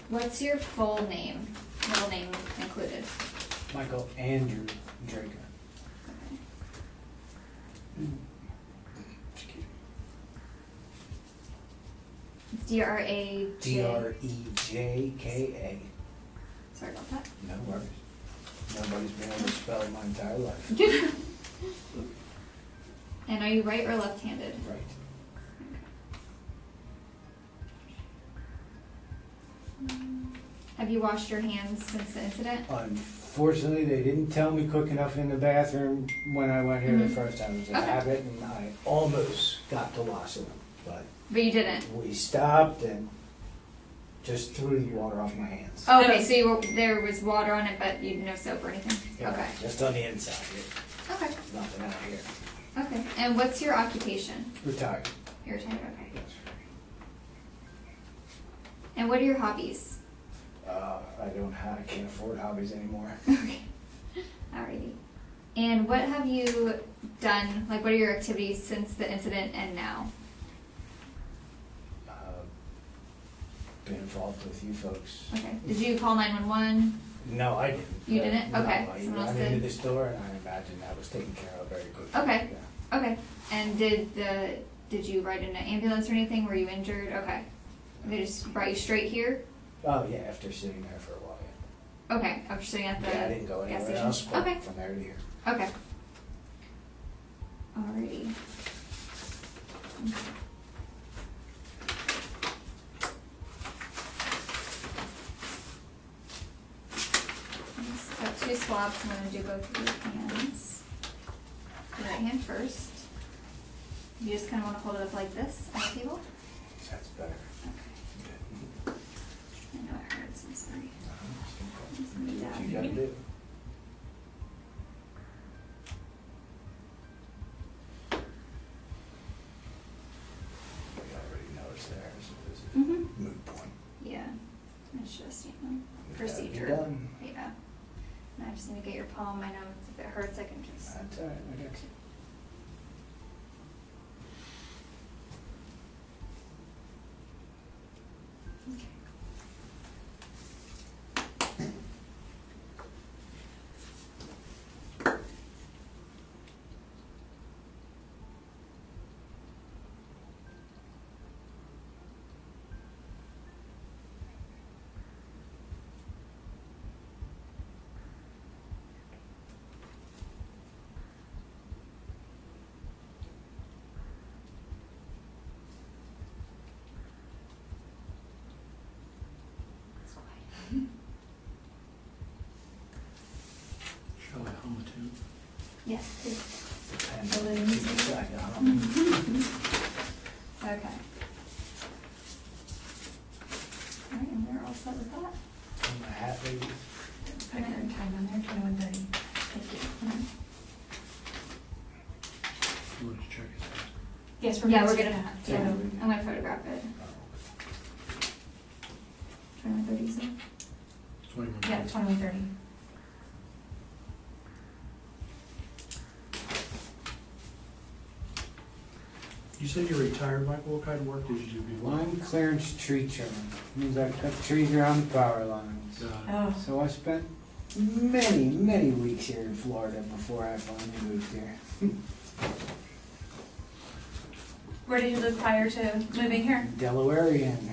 What's your full name? Middle name included. Michael Andrew Drejka. It's D-R-A-J. Drejka. Sorry about that. No worries. Nobody's been able to spell it my entire life. And are you right or left-handed? Right. Have you washed your hands since the incident? Unfortunately, they didn't tell me quick enough in the bathroom when I went here the Mhm. first time. It was a Okay. habit, and I almost got to washing them, but But you didn't? we stopped and just threw the water off my hands. Oh, okay, so there was water on it, but you no soap or anything? Yeah, Okay. just on the inside. Okay. Nothing out here. Okay. And what's your occupation? Retired. You're retired, okay. And what are your hobbies? I can't afford hobbies anymore. Okay. Alrighty. And what have you done, like what are your activities since the incident and now? Been involved with you folks. Okay. Did you call 911? No, I didn't. You didn't? No, Okay. I Someone else ran into did? the store and I imagine that was taken care of very quickly. Okay. Yeah. Okay. And did you ride in an ambulance or anything? Were you injured? Okay. They just brought you straight here? Oh, yeah, after sitting there for a while, yeah. Okay. After sitting at the Yeah, I didn't go gas anywhere station? else, but Okay. from there to here. Okay. Alrighty. Just got 2 swabs. I'm going to do both of your hands. The right hand first. You just kind of want to hold it up like this on the table. That's better. Okay. I know it hurts. I'm sorry. Just Do need that. what you gotta do. We already know it's there, so it's a Mm-hmm. moot point. Yeah. It's just, It's gotta be procedure. done. Yeah. And I just need to get your palm. I know if it hurts, I can just. That's all right, I got you. Shall I hum a tune? Yes, please. And A little keep easier. it back on. Okay. Alright, and we're all set with that. Put my hat, ladies. Put your time on there, 21:30. Thank you. You want to check it out? Yes, Yeah, we're gonna gonna, have yeah, I'm gonna photograph it. Try my 30 so. 21. Yeah, 21:30. You said you're retired, Michael. What kind of work did you do before? Line clearance tree trimming, means I cut trees around the power lines. Got it. Oh, So I spent many, many weeks here in Florida before I finally moved here. where did you live prior to moving here? Delawarean,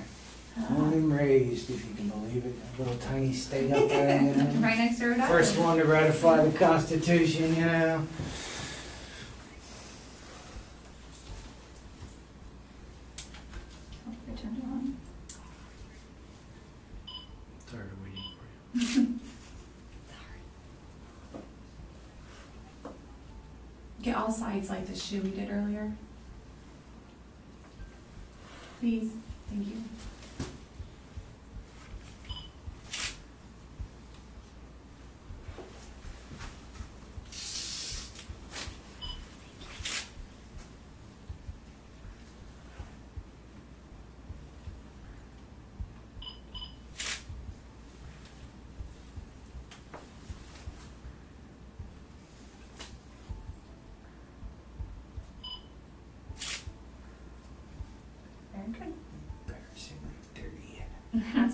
born and raised, if you can believe it, a little tiny state up there, you know. Right next to Rhode Island. First one to ratify the Constitution, you know. Oh, I turned it on. Tired of waiting for you. Get all sides like the shoe we did earlier. Please, thank you.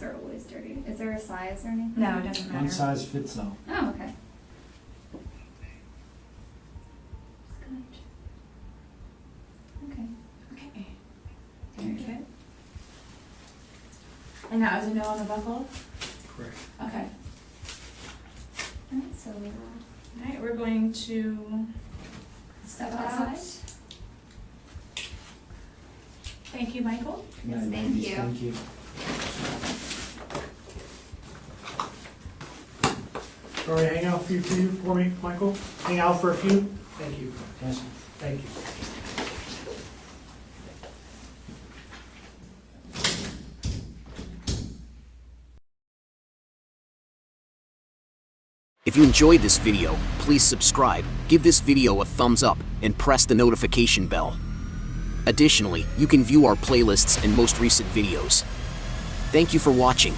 hands are always dirty. Is there a size or anything? No, it doesn't matter. One size fits all. Oh, okay. Okay. Okay. Very good. And that was a no on the buckle? Correct. Okay. Alright, so All right, we're going to step outside. Thank you, Michael. Yes, thank you. Thank you. Sorry, hang out for me, Michael? Hang out for a few? Thank you. Yes. Thank you. If you enjoyed this video, please subscribe, give this video a thumbs up, and press the notification bell. Additionally, you can view our playlists and most recent videos. Thank you for watching.